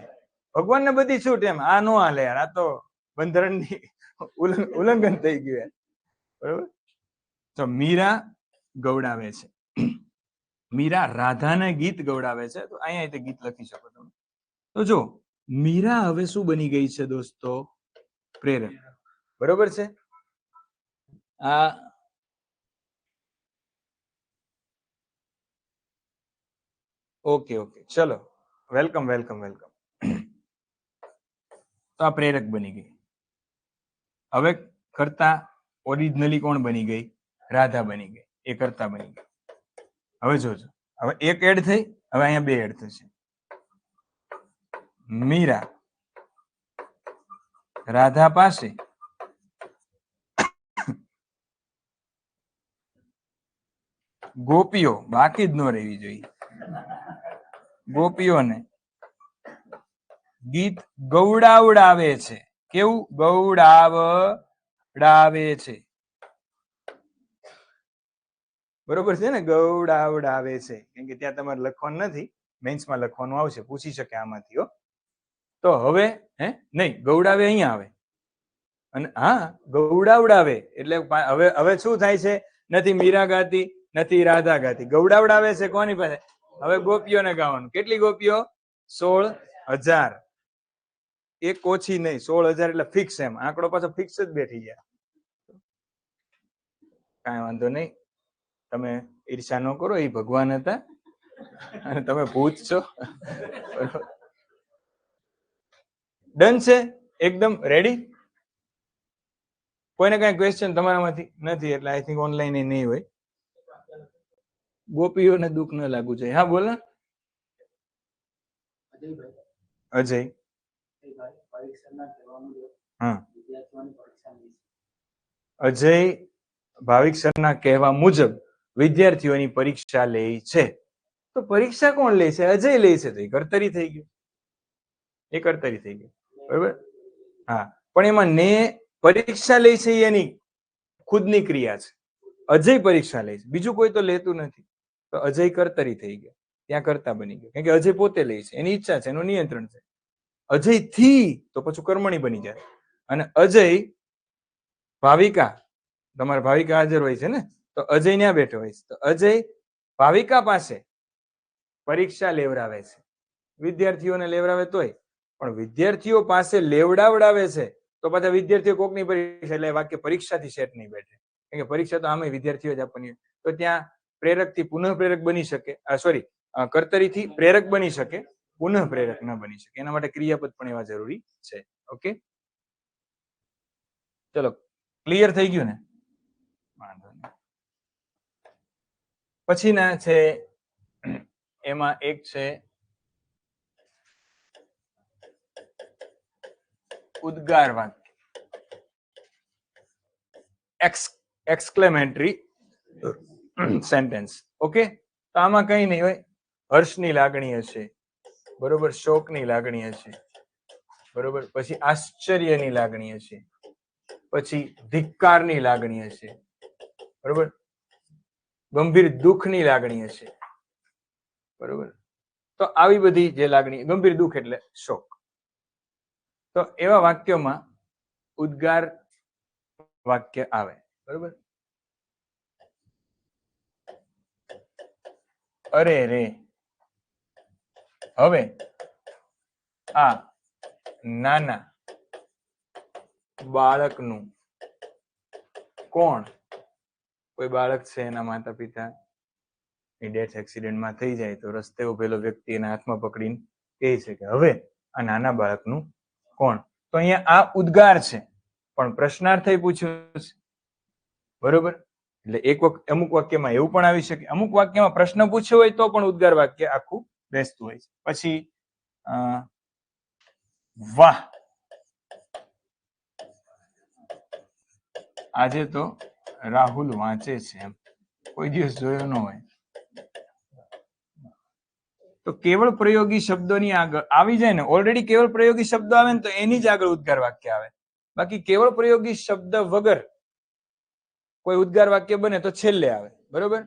ભગવાન ને બધી છૂટ, એમ આ નો હાલે યાર, આ તો બંધારણની ઉલ્લંઘન થઈ ગયું. બરોબર? તો મીરા ગૌડાવે છે. મીરા રાધાને ગીત ગૌડાવે છે. તો અહીંયા ગીત લખી શકો તમે. તો જો મીરા હવે શું બની ગઈ છે દોસ્તો? પ્રેરક. બરોબર છે? આ ઓકે ઓકે, ચલો, વેલકમ વેલકમ વેલકમ. તો આ પ્રેરક બની ગઈ. હવે કરતા ઓરિજિનલી કોણ બની ગઈ? રાધા બની ગઈ. એ કરતા બની ગઈ. હવે જોજો, હવે એક એડ થઈ, હવે અહીંયા 2 એડ થશે. મીરા રાધા પાસે ગોપીઓ, બાકી જ ન રહેવી જોઈએ, ગોપીઓને ગીત ગૌડાવડાવે છે. કેવું? ગૌડાવડાવે છે. બરોબર છે ને? ગૌડાવડાવે છે. કેમ કે ત્યાં તમારે લખવાનું નથી, મેન્સમાં લખવાનું આવશે, પૂછી શકે આમાંથી. હો, તો હવે નહીં, ગૌડાવે અહીંયા આવે. અને હા, ગૌડાવડાવે એટલે હવે શું થાય છે? નથી મીરા ગાતી, નથી રાધા ગાતી, ગૌડાવડાવે છે. કોની પાસે? હવે ગોપીઓને ગાવાનું. કેટલી ગોપીઓ? 16,000. એક ઓછી નહીં, 16,000 એટલે ફિક્સ. એમ આંકડો પાછો ફિક્સ જ બેઠી જાય. કાંઈ વાંધો નહીં. તમે ઈર્ષા ન કરો, એ ભગવાન હતા અને તમે ભૂત છો. ડન છે, એકદમ રેડી. કોઈને કઈ ક્વેશ્ચન તમારામાંથી નથી એટલે આઈ થિંક ઓનલાઈન નહીં હોય. ગોપીઓને દુઃખ ન લાગવું જોઈએ. હા બોલો. અજય. હા, અજય ભાવિક સરના કહેવા મુજબ વિદ્યાર્થીઓની પરીક્ષા લે છે. તો પરીક્ષા કોણ લે છે? અજય લે છે. તો એ કર્તરી થઈ ગયું, એ કર્તરી થઈ ગયું. બરોબર. હા, પણ એમાં ને પરીક્ષા લે છે એની ખુદની ક્રિયા છે. અજય પરીક્ષા લે છે, બીજું કોઈ તો લેતું નથી. તો અજય કર્તરી થઈ ગયો, ત્યાં કર્તા બની ગયો. કારણ કે અજય પોતે લે છે, એની ઈચ્છા છે, એનું નિયંત્રણ છે. અજય થી તો પછી કર્મણી બની જાય. અને અજય ભાવિકા, તમારે ભાવિકા હાજર હોય છે ને, તો અજય ત્યાં બેઠો હોય છે. તો અજય ભાવિકા પાસે પરીક્ષા લેવડાવે છે. વિદ્યાર્થીઓને લેવડાવે તોય, પણ વિદ્યાર્થીઓ પાસે લેવડાવડાવે છે તો પાછા વિદ્યાર્થીઓ કોકની પરીક્ષા, એટલે વાક્ય પરીક્ષાથી સેટ નહીં બેઠે. કારણ કે પરીક્ષા તો આમે વિદ્યાર્થીઓ જ આપવાની. તો ત્યાં પ્રેરક થી પુનઃ પ્રેરક બની શકે, સોરી, કર્તરીથી પ્રેરક બની શકે, પુનઃ પ્રેરક ન બની શકે. એના માટે ક્રિયાપદ પણ એવા જરૂરી છે. ઓકે, ચલો, ક્લિયર થઈ ગયું ને? વાંધો નહીં. પછી ના છે એમાં એક છે ઉદ્ગાર વાક્ય, એક્સક્લેમેટરી સેન્ટેન્સ. ઓકે, તો આમાં કઈ નહીં હોય. હર્ષની લાગણી હશે, બરોબર, શોકની લાગણી હશે, બરોબર, પછી આશ્ચર્યની લાગણી હશે, પછી ધિક્કારની લાગણી હશે, બરોબર, ગંભીર દુઃખની લાગણી હશે, બરોબર. તો આવી બધી જે લાગણી, ગંભીર દુઃખ એટલે શોક. તો એવા વાક્યોમાં ઉદ્ગાર વાક્ય આવે, બરોબર. અરે રે, હવે આ નાના બાળકનું કોણ, કોઈ બાળક છે, એના માતા પિતા ની ડેથ એક્સિડન્ટમાં થઈ જાય તો રસ્તે ઉભેલો વ્યક્તિ એના હાથમાં પકડીને કહે છે કે હવે આ નાના બાળકનું કોણ. તો અહીંયા આ ઉદ્ગાર છે, પણ પ્રશ્નાર્થ પૂછ્યો છે, બરોબર. એટલે એક વખત અમુક વાક્યમાં એવું પણ આવી શકે, અમુક વાક્યમાં પ્રશ્ન પૂછ્યો હોય તો પણ ઉદ્ગાર વાક્ય આખું બેસતું હોય છે. પછી વાહ, આજે તો રાહુલ વાંચે છે, એમ કોઈ દિવસ જોયો ન હોય. તો કેવળ પ્રયોગી શબ્દોની આગળ આવી જાય ને, ઓલરેડી કેવળ પ્રયોગી શબ્દો આવે ને તો એની જ આગળ ઉદ્ગાર વાક્ય આવે. બાકી કેવળ પ્રયોગી શબ્દ વગર કોઈ ઉદ્ગાર વાક્ય બને તો છેલ્લે આવે, બરોબર.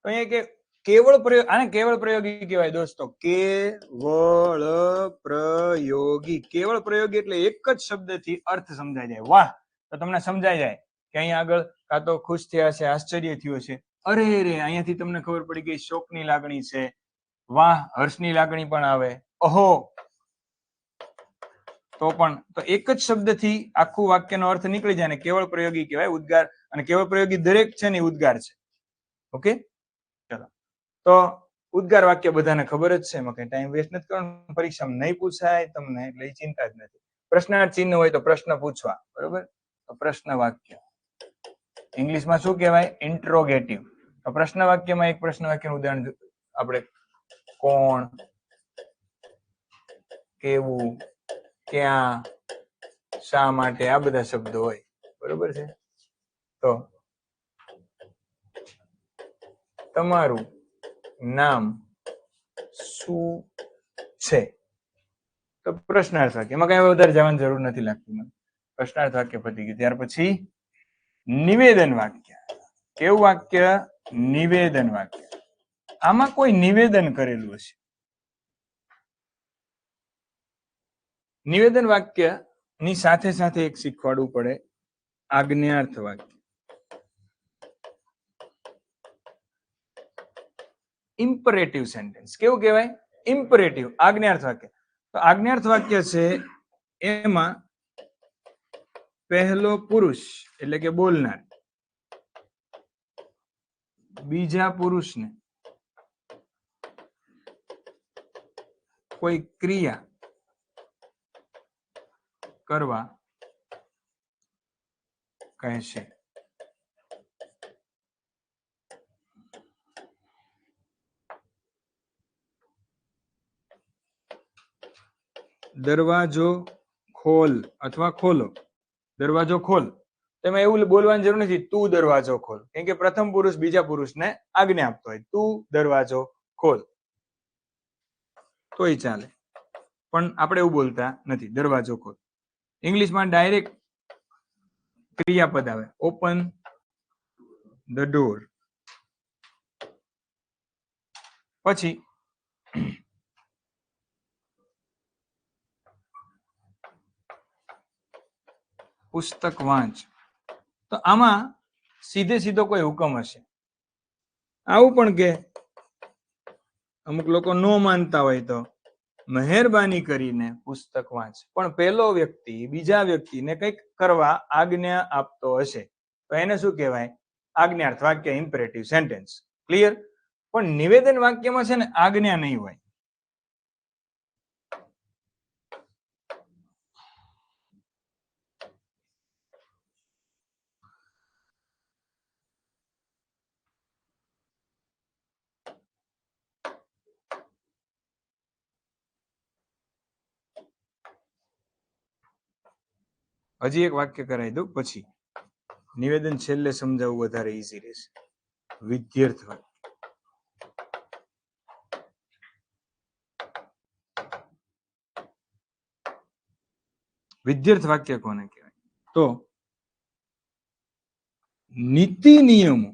તો અહીંયા કે કેવળ પ્રયોગ, આને કેવળ પ્રયોગી કહેવાય દોસ્તો. કેવળ પ્રયોગી, કેવળ પ્રયોગી એટલે એક જ શબ્દથી અર્થ સમજાઈ જાય. વાહ, તો તમને સમજાઈ જાય કે અહીંયા આગળ કાં તો ખુશ થયા છે, આશ્ચર્ય થયું છે. અરે રે, અહીંયાથી તમને ખબર પડી ગઈ શોકની લાગણી છે. વાહ, હર્ષની લાગણી પણ આવે. ઓહો, તો પણ તો એક જ શબ્દથી આખું વાક્યનો અર્થ નીકળી જાય ને કેવળ પ્રયોગી કહેવાય. ઉદ્ગાર અને કેવળ પ્રયોગી દરેક છે ને ઉદ્ગાર છે. ઓકે, ચલો. તો ઉદ્ગાર વાક્ય બધાને ખબર જ છે, એમાં કઈ ટાઈમ વેસ્ટ નથી કરવાનો. પરીક્ષામાં નહીં પૂછાય તમને એટલે એ ચિંતા જ નથી. પ્રશ્નાર્થ ચિહ્ન હોય તો પ્રશ્ન પૂછવા, બરોબર. તો પ્રશ્ન વાક્ય ઇંગ્લિશમાં શું કહેવાય? ઇન્ટ્રોગેટિવ. તો પ્રશ્ન વાક્યમાં એક પ્રશ્ન વાક્યનું ઉદાહરણ આપણે કોણ, કેવું, ક્યાં, શા માટે, આ બધા શબ્દો હોય, બરોબર છે. તો તમારું નામ શું છે? તો પ્રશ્નાર્થ વાક્ય, એમાં કઈ વધારે જવાની જરૂર નથી લાગતી મને. પ્રશ્નાર્થ વાક્ય પતી ગયું. ત્યાર પછી નિવેદન વાક્ય. કેવું વાક્ય? નિવેદન વાક્ય. આમાં કોઈ નિવેદન કરેલું હશે, નિવેદન વાક્ય ની સાથે સાથે એક શીખવાડવું પડે, આજ્ઞાર્થ વાક્ય. ઇમ્પરેટિવ સેન્ટેન્સ કેવું કહેવાય? ઇમ્પરેટિવ, આજ્ઞાર્થ વાક્ય. તો આજ્ઞાર્થ વાક્ય છે એમાં પહેલો પુરુષ એટલે કે બોલનાર બીજા પુરુષને કોઈ ક્રિયા કરવા કહેશે. દરવાજો ખોલ અથવા ખોલો. દરવાજો ખોલ, તેમાં એવું બોલવાની જરૂર નથી તું દરવાજો ખોલ, કેમ કે પ્રથમ પુરુષ બીજા પુરુષને આજ્ઞા આપતો હોય તું દરવાજો ખોલ, તોય ચાલે, પણ આપણે એવું બોલતા નથી દરવાજો ખોલ. ઇંગ્લિશમાં ડાયરેક્ટ ક્રિયાપદ આવે, ઓપન ધ ડોર. પછી પુસ્તક વાંચ. તો આમાં સીધે સીધો કોઈ હુકમ હશે. આવું પણ કે અમુક લોકો નો માનતા હોય તો મહેરબાની કરીને પુસ્તક વાંચ, પણ પેલો વ્યક્તિ બીજા વ્યક્તિને કંઈક કરવા આજ્ઞા આપતો હશે તો એને શું કહેવાય? આજ્ઞાર્થ વાક્ય, ઇમ્પરેટિવ સેન્ટેન્સ. ક્લિયર? પણ નિવેદન વાક્યમાં છે ને આજ્ઞા નહીં હોય. હજી એક વાક્ય કરાવી દઉં, પછી નિવેદન છેલ્લે સમજાવવું વધારે ઈઝી રહેશે. વિદ્યાર્થ વાક્ય. વિદ્યાર્થ વાક્ય કોને કહેવાય? તો નીતિ નિયમો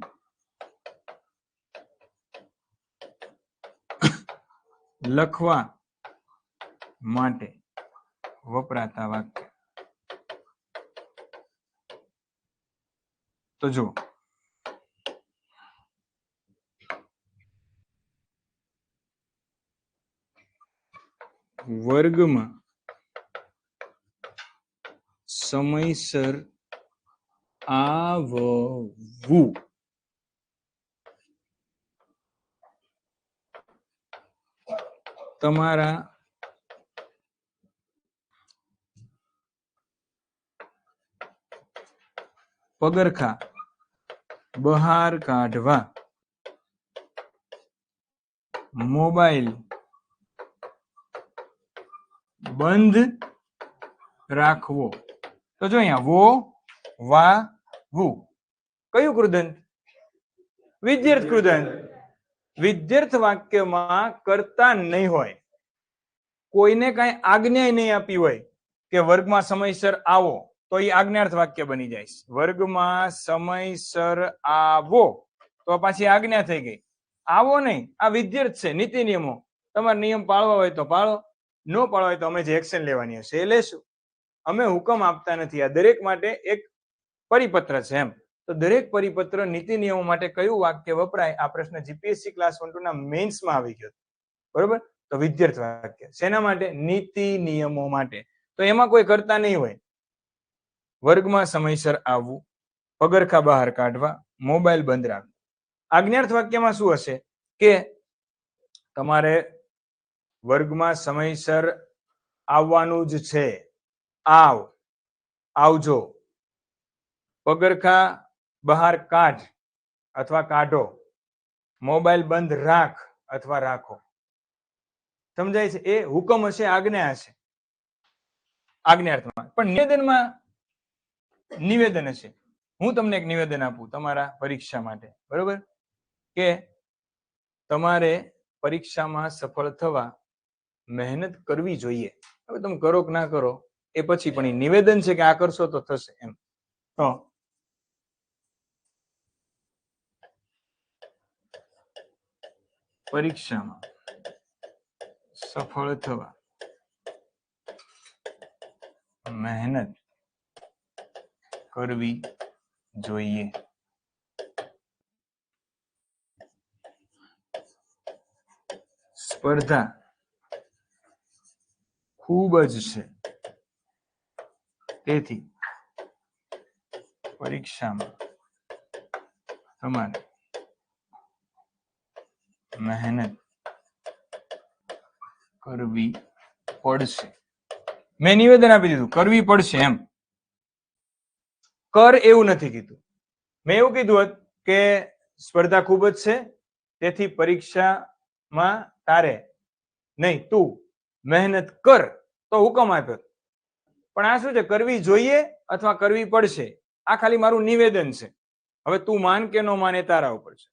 લખવા માટે વપરાતા વાક્ય. તો જો વર્ગમાં સમયસર આવવું, તમારા પગરખા બહાર કાઢવા, મોબાઈલ બંધ રાખવો. તો જો અહીંયા વો વા વુ, કયું કૃદંત? વિદ્યાર્થ કૃદંત. વિદ્યાર્થ વાક્યમાં કરતા નહીં હોય, કોઈને કઈ આજ્ઞા નહીં આપી હોય કે વર્ગમાં સમયસર આવો, તો એ આજ્ઞાર્થ વાક્ય બની જાય. વર્ગમાં સમયસર આવો તો પાછી આજ્ઞા થઈ ગઈ. આવો નહીં, આ વિદ્યાર્થ છે, નીતિ નિયમો. તમારે નિયમ પાળવા હોય તો પાળો, ન પાળવા હોય તો અમે જે એક્શન લેવાની હશે એ લેશું. અમે હુકમ આપતા નથી. આ દરેક માટે એક પરિપત્ર છે એમ. તો દરેક પરિપત્ર નીતિ નિયમો માટે કયું વાક્ય વપરાય, આ પ્રશ્ન જીપીએસસી ક્લાસ 1 ના મેન્સમાં આવી ગયો. બરોબર? તો વિદ્યાર્થ વાક્ય શેના માટે? નીતિ નિયમો માટે. તો એમાં કોઈ કરતા નહીં હોય. વર્ગમાં સમયસર આવવું, પગરખા બહાર કાઢવા, મોબાઈલ બંધ રાખવો. આજ્ઞાર્થ વાક્યમાં શું હશે કે તમારે વર્ગમાં સમયસર આવવાનું જ છે, આવ, આવજો. પગરખા બહાર કાઢ અથવા કાઢો, મોબાઈલ બંધ રાખ અથવા રાખો. સમજાય છે? એ હુકમ હશે, આજ્ઞા હશે આજ્ઞાર્થમાં. પણ નિવેદનમાં નિવેદન હશે. હું તમને એક નિવેદન આપું તમારા પરીક્ષા માટે, બરોબર? કે તમારે પરીક્ષામાં સફળ થવા મહેનત કરવી જોઈએ. હવે તમે કરો કે ના કરો એ પછી, પણ એ નિવેદન છે કે આ કરશો તો થશે એમ. તો પરીક્ષામાં સફળ થવા મહેનત કરવી જોઈએ. સ્પર્ધા ખૂબ જ છે, તેથી પરીક્ષામાં તમારે મહેનત કરવી પડશે. મેં નિવેદન આપી દીધું કરવી પડશે એમ. કર એવું નથી કીધું. મેં એવું કીધું હોત કે સ્પર્ધા ખૂબ જ છે, તેથી પરીક્ષામાં તારે નહીં તું મહેનત કર, તો હુકમ આપ્યો. પણ આ શું છે, કરવી જોઈએ અથવા કરવી પડશે. આ ખાલી મારું નિવેદન છે. હવે તું માન કે ન માન એ તારા ઉપર છે.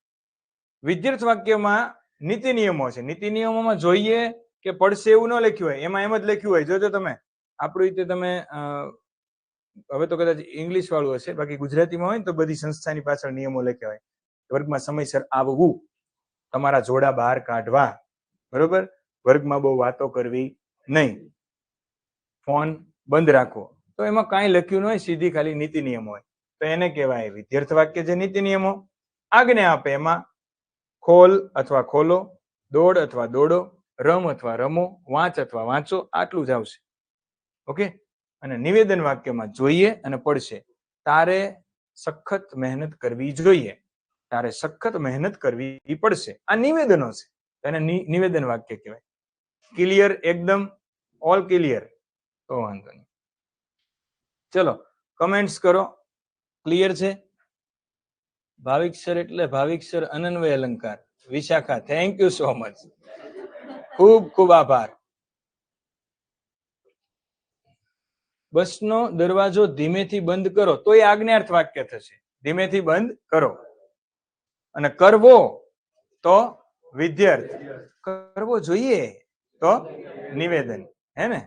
વિધ્યર્થ વાક્યમાં નીતિ નિયમો છે. નીતિ નિયમોમાં જોઈએ કે પડશે એવું ન લખ્યું હોય, એમાં એમ જ લખ્યું હોય. જોજો તમે આપણું રીતે તમે હવે તો કદાચ ઇંગ્લિશ વાળું હશે, બાકી ગુજરાતીમાં હોય ને તો બધી સંસ્થાની પાછળ નિયમો લખ્યા હોય. વર્ગમાં સમયસર આવવું, તમારા જોડા બહાર કાઢવા, બરોબર, વર્ગમાં બહુ વાતો કરવી નહીં, ફોન બંધ રાખવો. તો એમાં કાંઈ લખ્યું ન હોય, સીધી ખાલી નીતિ નિયમો હોય, તો એને કહેવાય વિધ્યર્થ વાક્ય. જે નીતિ નિયમો આજ્ઞા આપે એમાં ખોલ અથવા ખોલો, દોડ અથવા દોડો, રમ અથવા રમો, વાંચ અથવા વાંચો, આટલું જ આવશે. ઓકે. અને નિવેદન વાક્યમાં જોઈએ અને પડશે. તારે સખત મહેનત કરવી જોઈએ, તારે સખત મહેનત કરવી પડશે. આ નિવેદનો છે, એને નિવેદન વાક્ય કહેવાય. ક્લિયર? એકદમ ઓલ ક્લિયર? તો વાંધો નહીં. ચલો કમેન્ટ્સ કરો. ક્લિયર છે? ભાવિક સર એટલે ભાવિક સર અનન્વય અલંકાર. વિશાખા, થેન્ક યુ સો મચ, ખૂબ ખૂબ આભાર. બસનો દરવાજો ધીમેથી બંધ કરો, તો એ આજ્ઞાર્થ વાક્ય થશે. ધીમેથી બંધ કરો. અને કરવો તો વિધ્યર્થ, કરવો જોઈએ તો નિવેદન. હે ને?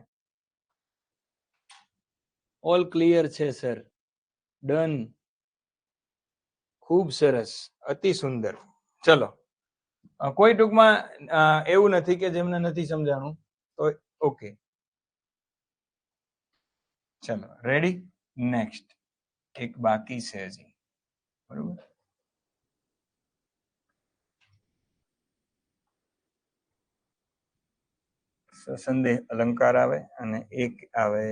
ઓલ ક્લિયર છે સર. ડન. ખૂબ સરસ, અતિ સુંદર. ચલો, કોઈ ટૂંકમાં એવું નથી કે જેમને નથી સમજાણું તો ઓકે. ચલો રેડી. નેક્સ્ટ એક બાકી છે હજી, બરોબર. સંદેહ અલંકાર આવે અને એક આવે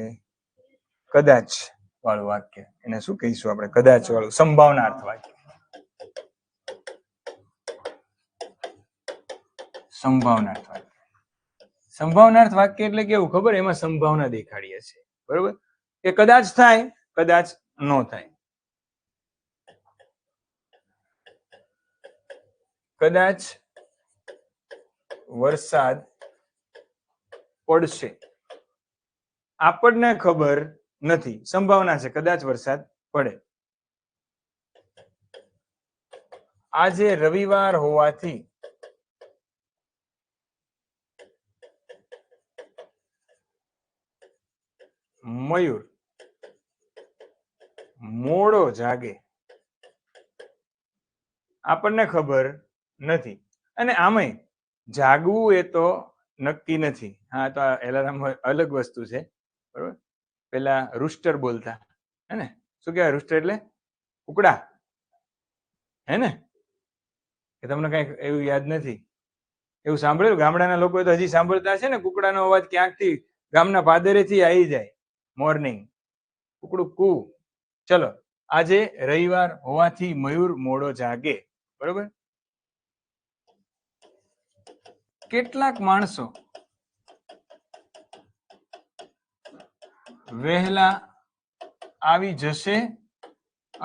કદાચ વાળું વાક્ય. એને શું કહીશું આપણે? કદાચ વાળું સંભાવનાર્થ વાક્ય. સંભાવનાર્થ વાક્ય. સંભાવનાર્થ વાક્ય એટલે કેવું ખબર? એમાં સંભાવના દેખાડીએ છીએ, બરોબર, કે કદાચ થાય, કદાચ ન થાય. કદાચ વરસાદ પડશે, આપણને ખબર નથી, સંભાવના છે કદાચ વરસાદ પડે. આજે રવિવાર હોવાથી મયુર મોડો જાગે, આપણને ખબર નથી. અને આમાંય જાગવું એ તો નક્કી નથી. હા, તો એલાર્મ અલગ વસ્તુ છે, બરોબર. પેલા રૂસ્ટર બોલતા, હે ને? શું કહેવાય રૂસ્ટર? એટલે કુકડા, હે ને? કે તમને કઈ એવું યાદ નથી? એવું સાંભળેલું? ગામડાના લોકો તો હજી સાંભળતા છે ને, કુકડાનો અવાજ ક્યાંકથી ગામના પાદરેથી આવી જાય. મોર્નિંગ કુકડું કુ. ચલો, આજે રવિવાર હોવાથી મયુર મોડો જાગે, બરોબર. કેટલાક માણસો વહેલા આવી જશે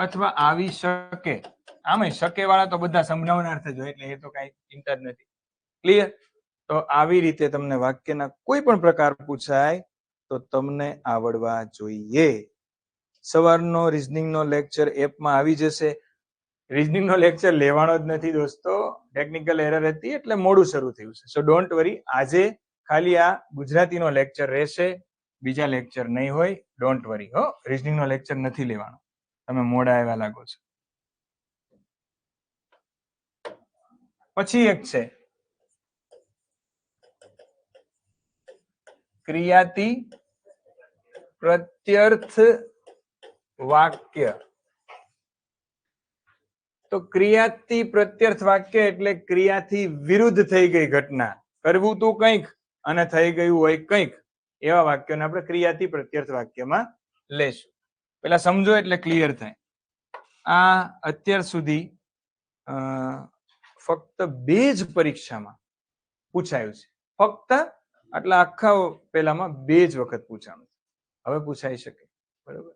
અથવા આવી શકે. આમાં શકે વાળા તો બધા સંભાવનાર્થ જ હોય, એટલે એ તો કઈ ચિંતા જ નથી. ક્લિયર? તો આવી રીતે તમને વાક્યના કોઈ પણ પ્રકાર પૂછાય તો તમને આવડવા જોઈએ. સવારનો રિઝનિંગનો લેક્ચર એપમાં આવી જશે. રિઝનિંગનો લેક્ચર લેવાનો જ નથી દોસ્તો, ટેકનિકલ એરર હતી એટલે મોડું શરૂ થયું છે. સો ડોન્ટ વરી, આજે ખાલી આ ગુજરાતીનો લેક્ચર રહેશે, બીજા લેક્ચર નહીં હોય. ડોન્ટ વરી હો, રિઝનિંગનો લેક્ચર નથી લેવાનો. તમે મોડા આવ્યા લાગો છો. પછી એક છે ક્રિયાતી પ્રત્યર્થ વાક્ય. તો ક્રિયાથી પ્રત્યર્થ વાક્ય એટલે ક્રિયાથી વિરુદ્ધ થઈ ગઈ ઘટના, કરવું તું કંઈક અને થઈ ગયું હોય કંઈક, એવા વાક્યોને આપણે ક્રિયાથી પ્રત્યર્થ વાક્યમાં લેશું. પેલા સમજો એટલે ક્લિયર થાય. આ અત્યાર સુધી ફક્ત 2 જ પરીક્ષામાં પૂછાયું છે. ફક્ત આટલા આખા પેલામાં 2 જ વખત પૂછાયું. હવે પૂછાઈ શકે. બરોબર.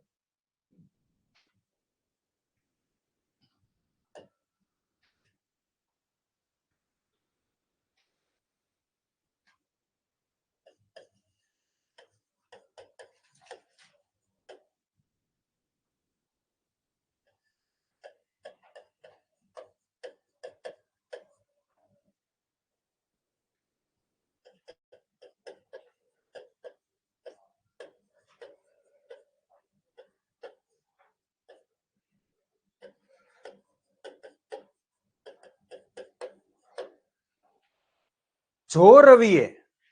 જો રવિએ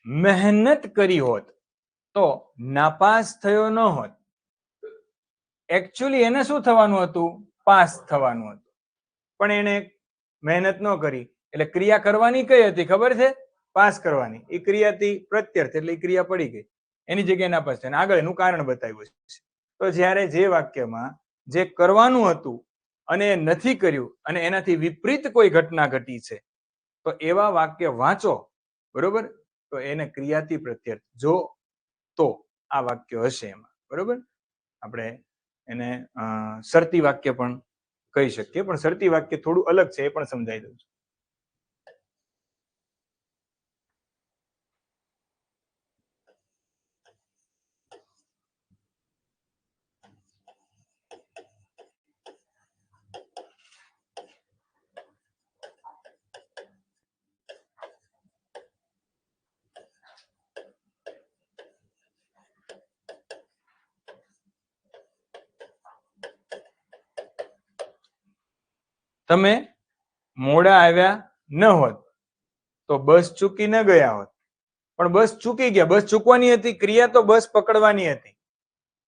મહેનત કરી હોત તો નાપાસ થયો ન હોત. એકચ્યુઅલી એને શું થવાનું હતું? પાસ થવાનું હતું. પણ એને મહેનત ન કરી એટલે ક્રિયા કરવાની કઈ હતી ખબર છે? પાસ કરવાની. એ ક્રિયાથી પ્રત્યર્થ એટલે એ ક્રિયા પડી ગઈ, એની જગ્યાએ નાપાસ થયા. આગળ એનું કારણ બતાવ્યું છે. તો જ્યારે જે વાક્યમાં જે કરવાનું હતું અને એ નથી કર્યું અને એનાથી વિપરીત કોઈ ઘટના ઘટી છે, તો એવા વાક્ય વાંચો. બરોબર. તો એને ક્રિયાથી પ્રત્યર્થ જો તો આ વાક્ય હશે એમાં. બરોબર. આપણે એને શરતી વાક્ય પણ કહી શકીએ, પણ શરતી વાક્ય થોડું અલગ છે, એ પણ સમજાઈ દઉં છું. તમે મોડા આવ્યા ન હોત તો બસ ચૂકી ન ગયા હોત. પણ બસ ચૂકી ગયા. બસ ચૂકવાની હતી, ક્રિયા તો બસ પકડવાની હતી.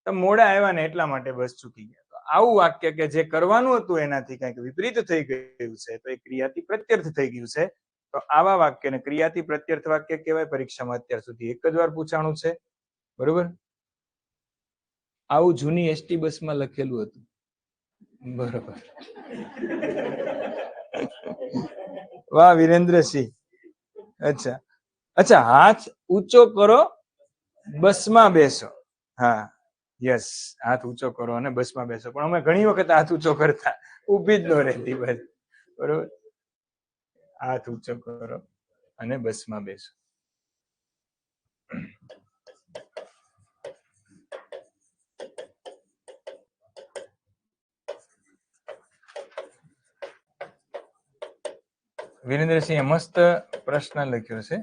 તમે મોડા આવ્યા ને એટલા માટે બસ ચૂકી ગયા. તો આવું વાક્ય કે જે કરવાનું હતું એનાથી કંઈક વિપરીત થઈ ગયું છે, તો એ ક્રિયાથી પ્રત્યર્થ થઈ ગયું છે. તો આવા વાક્યને ક્રિયાથી પ્રત્યર્થ વાક્ય કહેવાય. પરીક્ષામાં અત્યાર સુધી 1 જ વાર પૂછાણું છે. બરોબર. આવું જૂની એસટી બસમાં લખેલું હતું. બરોબર. વાહ વિરેન્દ્રસિંહ. અચ્છા અચ્છા, હાથ ઊંચો કરો, બસમાં બેસો. હા, યસ, હાથ ઊંચો કરો અને બસમાં બેસો. પણ અમે ઘણી વખત હાથ ઊંચો કરતા, ઊભી જ ન રહેતી બસ. બરોબર. હાથ ઊંચો કરો અને બસમાં બેસો. વિરેન્દ્રસિંહે મસ્ત પ્રશ્ન લખ્યો છે.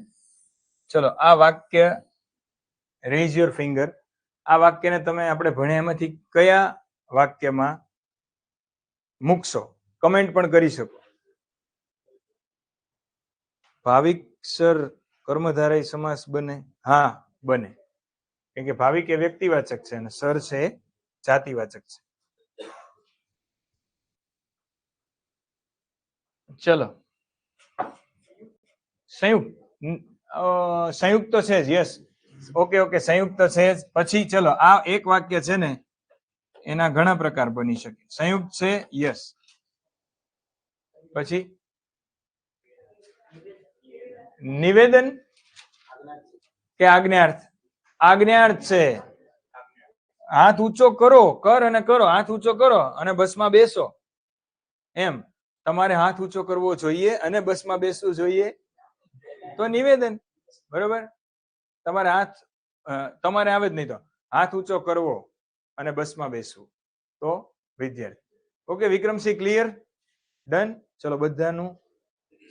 ચલો, આ વાક્ય રેઝ યોર ફિંગર. આ વાક્યને તમે આપણે ભણ્યા એમાંથી કયા વાક્યમાં મૂકશો? કમેન્ટ પણ કરી શકો. ભાવિક સર કર્મધારય સમાસ બને? હા, બને. કેમ કે ભાવિક એ વ્યક્તિવાચક છે અને સર છે જાતિવાચક છે. ચલો, સંયુક્ત. સંયુક્ત તો છે જ. યસ, ઓકે ઓકે, સંયુક્ત છે જ. પછી ચલો, આ એક વાક્ય છે ને, એના ઘણા પ્રકાર બની શકે. સંયુક્ત છે, યસ. પછી નિવેદન કે આજ્ઞાર્થ? આજ્ઞાર્થ છે. હાથ ઊંચો કરો, કર અને કરો, હાથ ઊંચો કરો અને બસમાં બેસો. એમ તમારે હાથ ઊંચો કરવો જોઈએ અને બસમાં બેસવું જોઈએ, તો નિવેદન. બરોબર. તમારે હાથ તમારે આવે જ નહીં તો હાથ ઊંચો કરવો અને બસમાં બેસવું, તો વિદ્યાર્થી. Okay Vikramsinh, clear? ડન. ચલો, બધાનું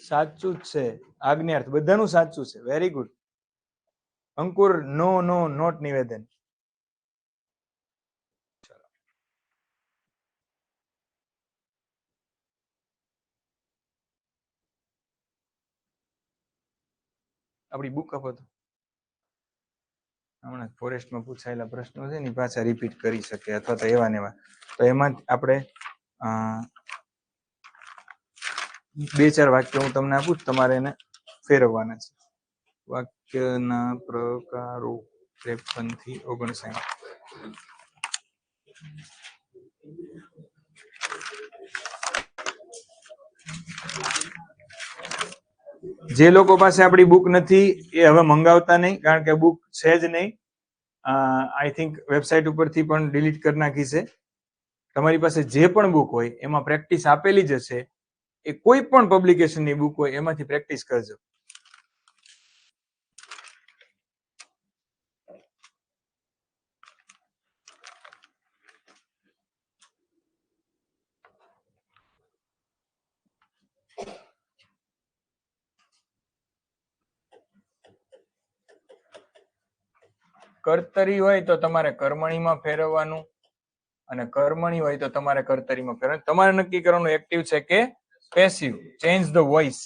સાચું જ છે. આજ્ઞાર્થ બધાનું સાચું છે. Very good. Ankur, no no, not નિવેદન. આપણી બુક આપો તો. હમણાં ફોરેસ્ટમાં પૂછાયેલા પ્રશ્નો છે ને પાછા રિપીટ કરી શકે અથવા તો એવા ને એવા. તો એમાં આપણે 2-4 વાક્ય હું તમને આપું, તમારે એને ફેરવવાના છે. વાક્યના પ્રકારો 53 થી 59. જે લોકો પાસે આપણી બુક નથી એ હવે મંગાવતા નહીં, કારણ કે બુક છે જ નહીં. આઈ થિંક વેબસાઇટ ઉપરથી પણ ડિલીટ કરી નાખી છે. તમારી પાસે જે પણ બુક હોય એમાં પ્રેક્ટિસ આપેલી જ હશે. એ કોઈ પણ પબ્લિકેશનની બુક હોય એમાંથી પ્રેક્ટિસ કરજો. કર્તરી હોય તો તમારે કર્મણીમાં ફેરવવાનું, અને કર્મણી હોય તો તમારે કર્તરીમાં ફેરવવાનું. તમારે નક્કી કરવાનું એક્ટિવ છે કે પેસિવ. Change the voice.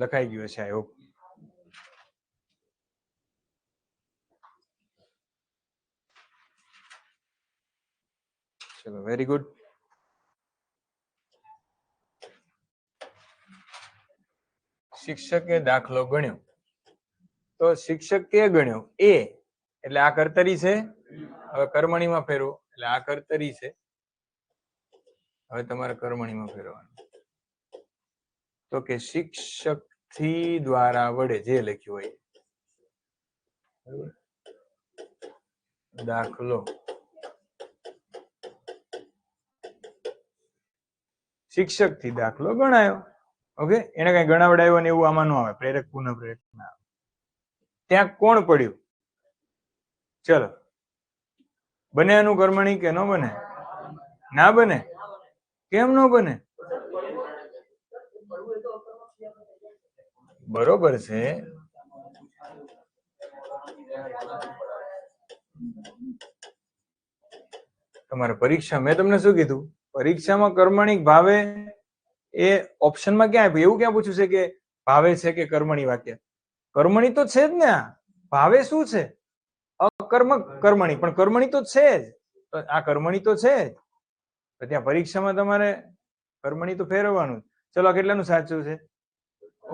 લખાઈ ગયું છે. I hope. ચલો, વેરી ગુડ. શિક્ષકે દાખલો ગણ્યો. તો શિક્ષકે ગણ્યો એ એટલે આ કર્તરી છે. હવે કર્મણીમાં ફેરવો એટલે આ કર્તરી છે. હવે તમારે કર્મણીમાં ફેરવવાનું. તો કે શિક્ષક થી દ્વારા વડે જે લખ્યું હોય દાખલો શિક્ષક થી દાખલો ગણાયો. ઓકે, એને કઈ ગણાવડાયો ને એવું આમાં ન આવે. પ્રેરક પુનઃ પ્રેરક ના આવે. ત્યાં કોણ પડ્યું? ચલો, બને અનુકર્મણી કે ન બને? ના બને. કેમ ન બને? બરોબર છે. તમારે પરીક્ષા મેં તમને શું કીધું? પરીક્ષામાં કર્મણિક ભાવે એ ઓપ્શનમાં ક્યાં આપ્યું? એવું ક્યાં પૂછ્યું છે કે ભાવે છે કે કર્મણી વાક્ય? કર્મણી તો છે જ ને. ભાવે શું છે? અકર્મક કર્મણી, પણ કર્મણી તો છે જ. આ કર્મણી તો છે જ. તો ત્યાં પરીક્ષામાં તમારે કર્મણી તો ફેરવવાનું. ચલો, આ કેટલાનું સાચું છે?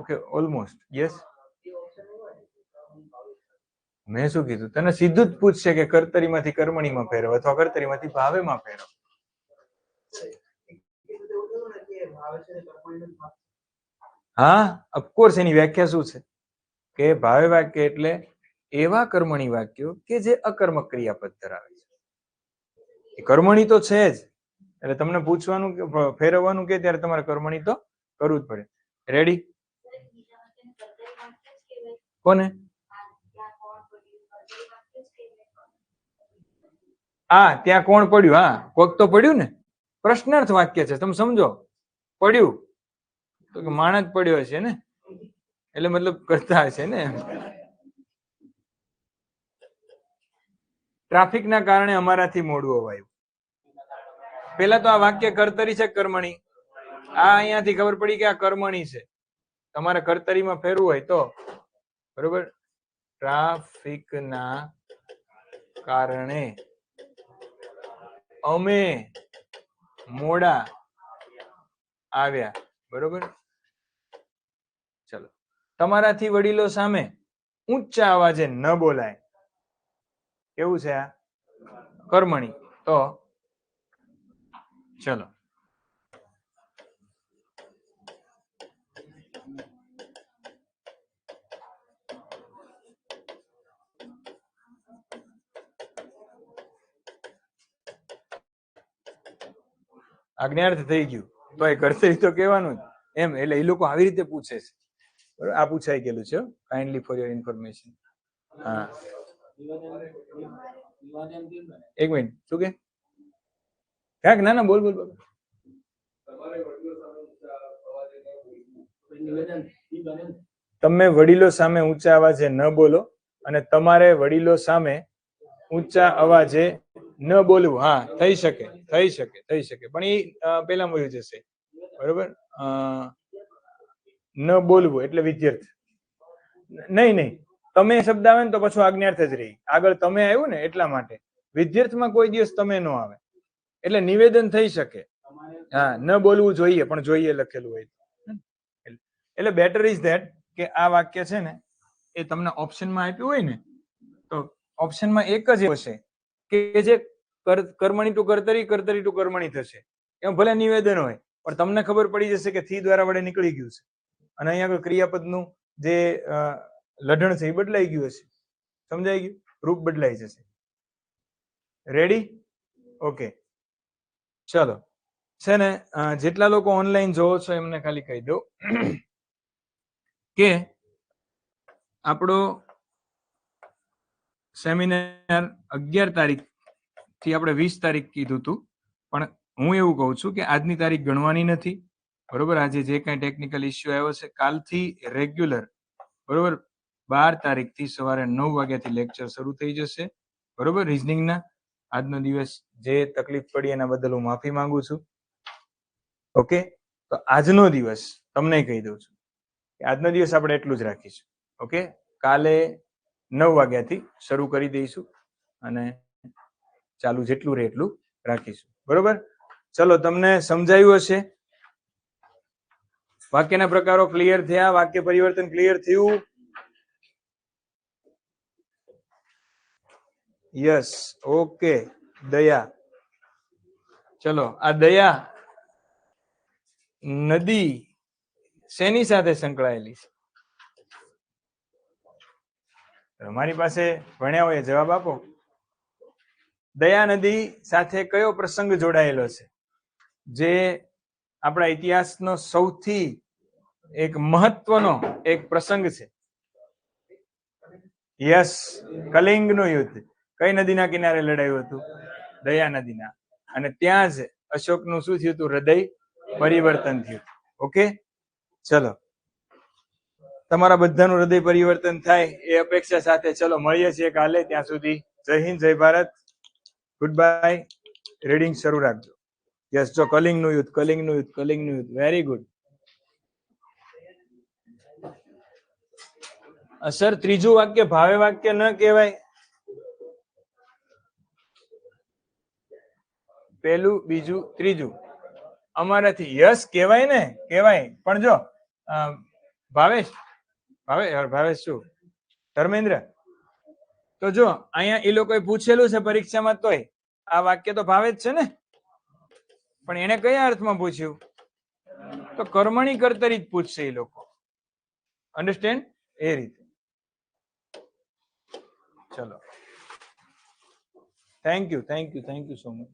Okay, almost yes. મેં શું કીધું? તને સીધું જ પૂછશે કે કર્તરીમાંથી કર્મણીમાં ફેરવ અથવા કર્તરીમાંથી ભાવેમાં ફેરવ. હા, ઓફકોર્સ. એની વ્યાખ્યા શું છે? કે ભાવે વાક્ય એટલે એવા કર્મણી વાક્યો કે જે અકર્મક ક્રિયાપદ ધરાવે છે. એ કર્મણી તો છે જ. એટલે તમને પૂછવાનું કે ફેરવવાનું કે ત્યારે તમારે કર્મણી તો કરવું જ પડે. રેડી? કોને? હા, ત્યાં કોણ પડ્યું? હા, કોક તો પડ્યું ને. પ્રશ્નાર્થ વાક્ય છે, તમે સમજો. પડ્યું તો કે માણસ પડ્યો હશે ને, એટલે મતલબ કરતા હશે ને. ટ્રાફિકના કારણે અમારાથી મોડું અવાયું. પેલા તો આ વાક્ય કર્તરી છે કર્મણી? આ અહીંયાથી ખબર પડી કે આ કર્મણી છે. તમારે કર્તરીમાં ફેરવું હોય તો બરોબર. ટ્રાફિકના કારણે અમે મોડા આવ્યા. બરોબર. ચલો, તમારાથી વડીલો સામે ઊંચા અવાજે ન બોલાય. કેવું છે આ? કર્મણી. તો ચલો, આજ્ઞાર્થ થઈ ગયું તો એ કર્તરી તો કહેવાનું જ એમ. એટલે એ લોકો આવી રીતે પૂછે છે. બરોબર, આ પૂછાઈ ગયેલું છે. Kindly for your information. હા, એક મિનિટ. શું કે? ક્યાંક ના ના, બોલ બોલ બોલ. તમે વડીલો સામે ઊંચા અવાજે ન બોલો અને તમારે વડીલો સામે ઊંચા અવાજે ન બોલવું. હા, થઈ શકે, થઈ શકે, થઈ શકે. પણ એ પેલા મળ્યું જશે. બરોબર. ન બોલવું એટલે વિદ્યાર્થી. નહીં નહીં, તમે શબ્દ આવે ને તો પછી આજ્ઞાર્થ જ રહી. આગળ તમે આવ્યું ને એટલા માટે. વિદ્યાર્થીમાં કોઈ દિવસ તમે ન આવે. એટલે નિવેદન થઈ શકે. હા, ન બોલવું જોઈએ, પણ જોઈએ લખેલું હોય. એટલે બેટર ઇઝ ધેટ કે આ વાક્ય છે ને એ તમને ઓપ્શનમાં આપ્યું હોય ને તો ઓપ્શનમાં એક જ હશે કે જે કર્મણી ટુ કર્તરી, કર્તરી ટુ કર્મણી થશે. એમાં ભલે નિવેદન હોય પણ તમને ખબર પડી જશે કે થી દ્વારા વડે નીકળી ગયું છે અને અહીંયા આગળ ક્રિયાપદનું જે લઢણ છે એ બદલાઈ ગયું હશે. સમજાઈ ગયું? રૂપ બદલાઈ જશે. રેડી? ઓકે, ચલો. છે ને જેટલા લોકો ઓનલાઈન જોવો છો એમને ખાલી કહી દો કે આપણો સેમિનાર 11 તારીખ થી આપણે 20 તારીખ કીધું હતું, પણ હું એવું કહું છું કે આજની તારીખ ગણવાની નથી. બરોબર. આજે જે કાંઈ ટેકનિકલ ઇસ્યુ આવ્યો છે, કાલથી રેગ્યુલર બરોબર 12 તારીખથી સવારે 9 વાગ્યાથી લેક્ચર શરૂ થઈ જશે. બરોબર. રીઝનિંગના આજનો દિવસ જે તકલીફ પડી એના બદલ હું માફી માંગુ છું. ઓકે, તો આજનો દિવસ તમને કહી દઉં છું આજનો દિવસ આપણે એટલું જ રાખીશું. ઓકે, કાલે 9 વાગ્યાથી શરૂ કરી દઈશું અને ચાલુ જેટલું રહે એટલું રાખીશું. બરોબર, ચલો તમને સમજાયું હશે? વાક્યના પ્રકારો ક્લિયર થયા? વાક્ય પરિવર્તન ક્લિયર થયું? Yes, okay. દયા, ચલો આ દયા નદી શેની સાથે સંકળાયેલી છે? તમારી પાસે ભણ્યા હોય જવાબ આપો. દયા નદી સાથે કયો પ્રસંગ જોડાયેલો છે જે આપણા ઇતિહાસનો સૌથી એક મહત્વનો એક પ્રસંગ છે? યસ, કલિંગનું યુદ્ધ. કઈ નદીના કિનારે લડાયું હતું? દયા નદીના. અને ત્યાં જ અશોકનું શું થયું હતું? હૃદય પરિવર્તન થયું. ઓકે, ચલો તમારા બધાનું હૃદય પરિવર્તન થાય એ અપેક્ષા સાથે ચલો મળીએ છીએ કાલે. ત્યાં સુધી જય હિન્દ, જય ભારત, ગુડ બાય. રીડિંગ શરૂ રાખજો. યસ, જો કલિંગનું યુદ્ધ, કલિંગનું યુદ્ધ, કલિંગનું યુદ્ધ. Very good. સર ત્રીજું વાક્ય ભાવે વાક્ય ન કહેવાય? પહેલું, બીજું, ત્રીજું અમારાથી યસ કહેવાય ને, કહેવાય. પણ જો ભાવેશ, ભાવેશ શું ધર્મેન્દ્ર, તો જો અહીંયા એ લોકોએ પૂછેલું છે પરીક્ષામાં, તોય આ વાક્ય તો ભાવે જ છે ને, પણ એને કયા અર્થમાં પૂછ્યું? તો કર્મણી કર્તરી જ પૂછશે એ લોકો. અન્ડરસ્ટેન્ડ? એ રીતે. ચલો, થેન્ક યુ સો મચ.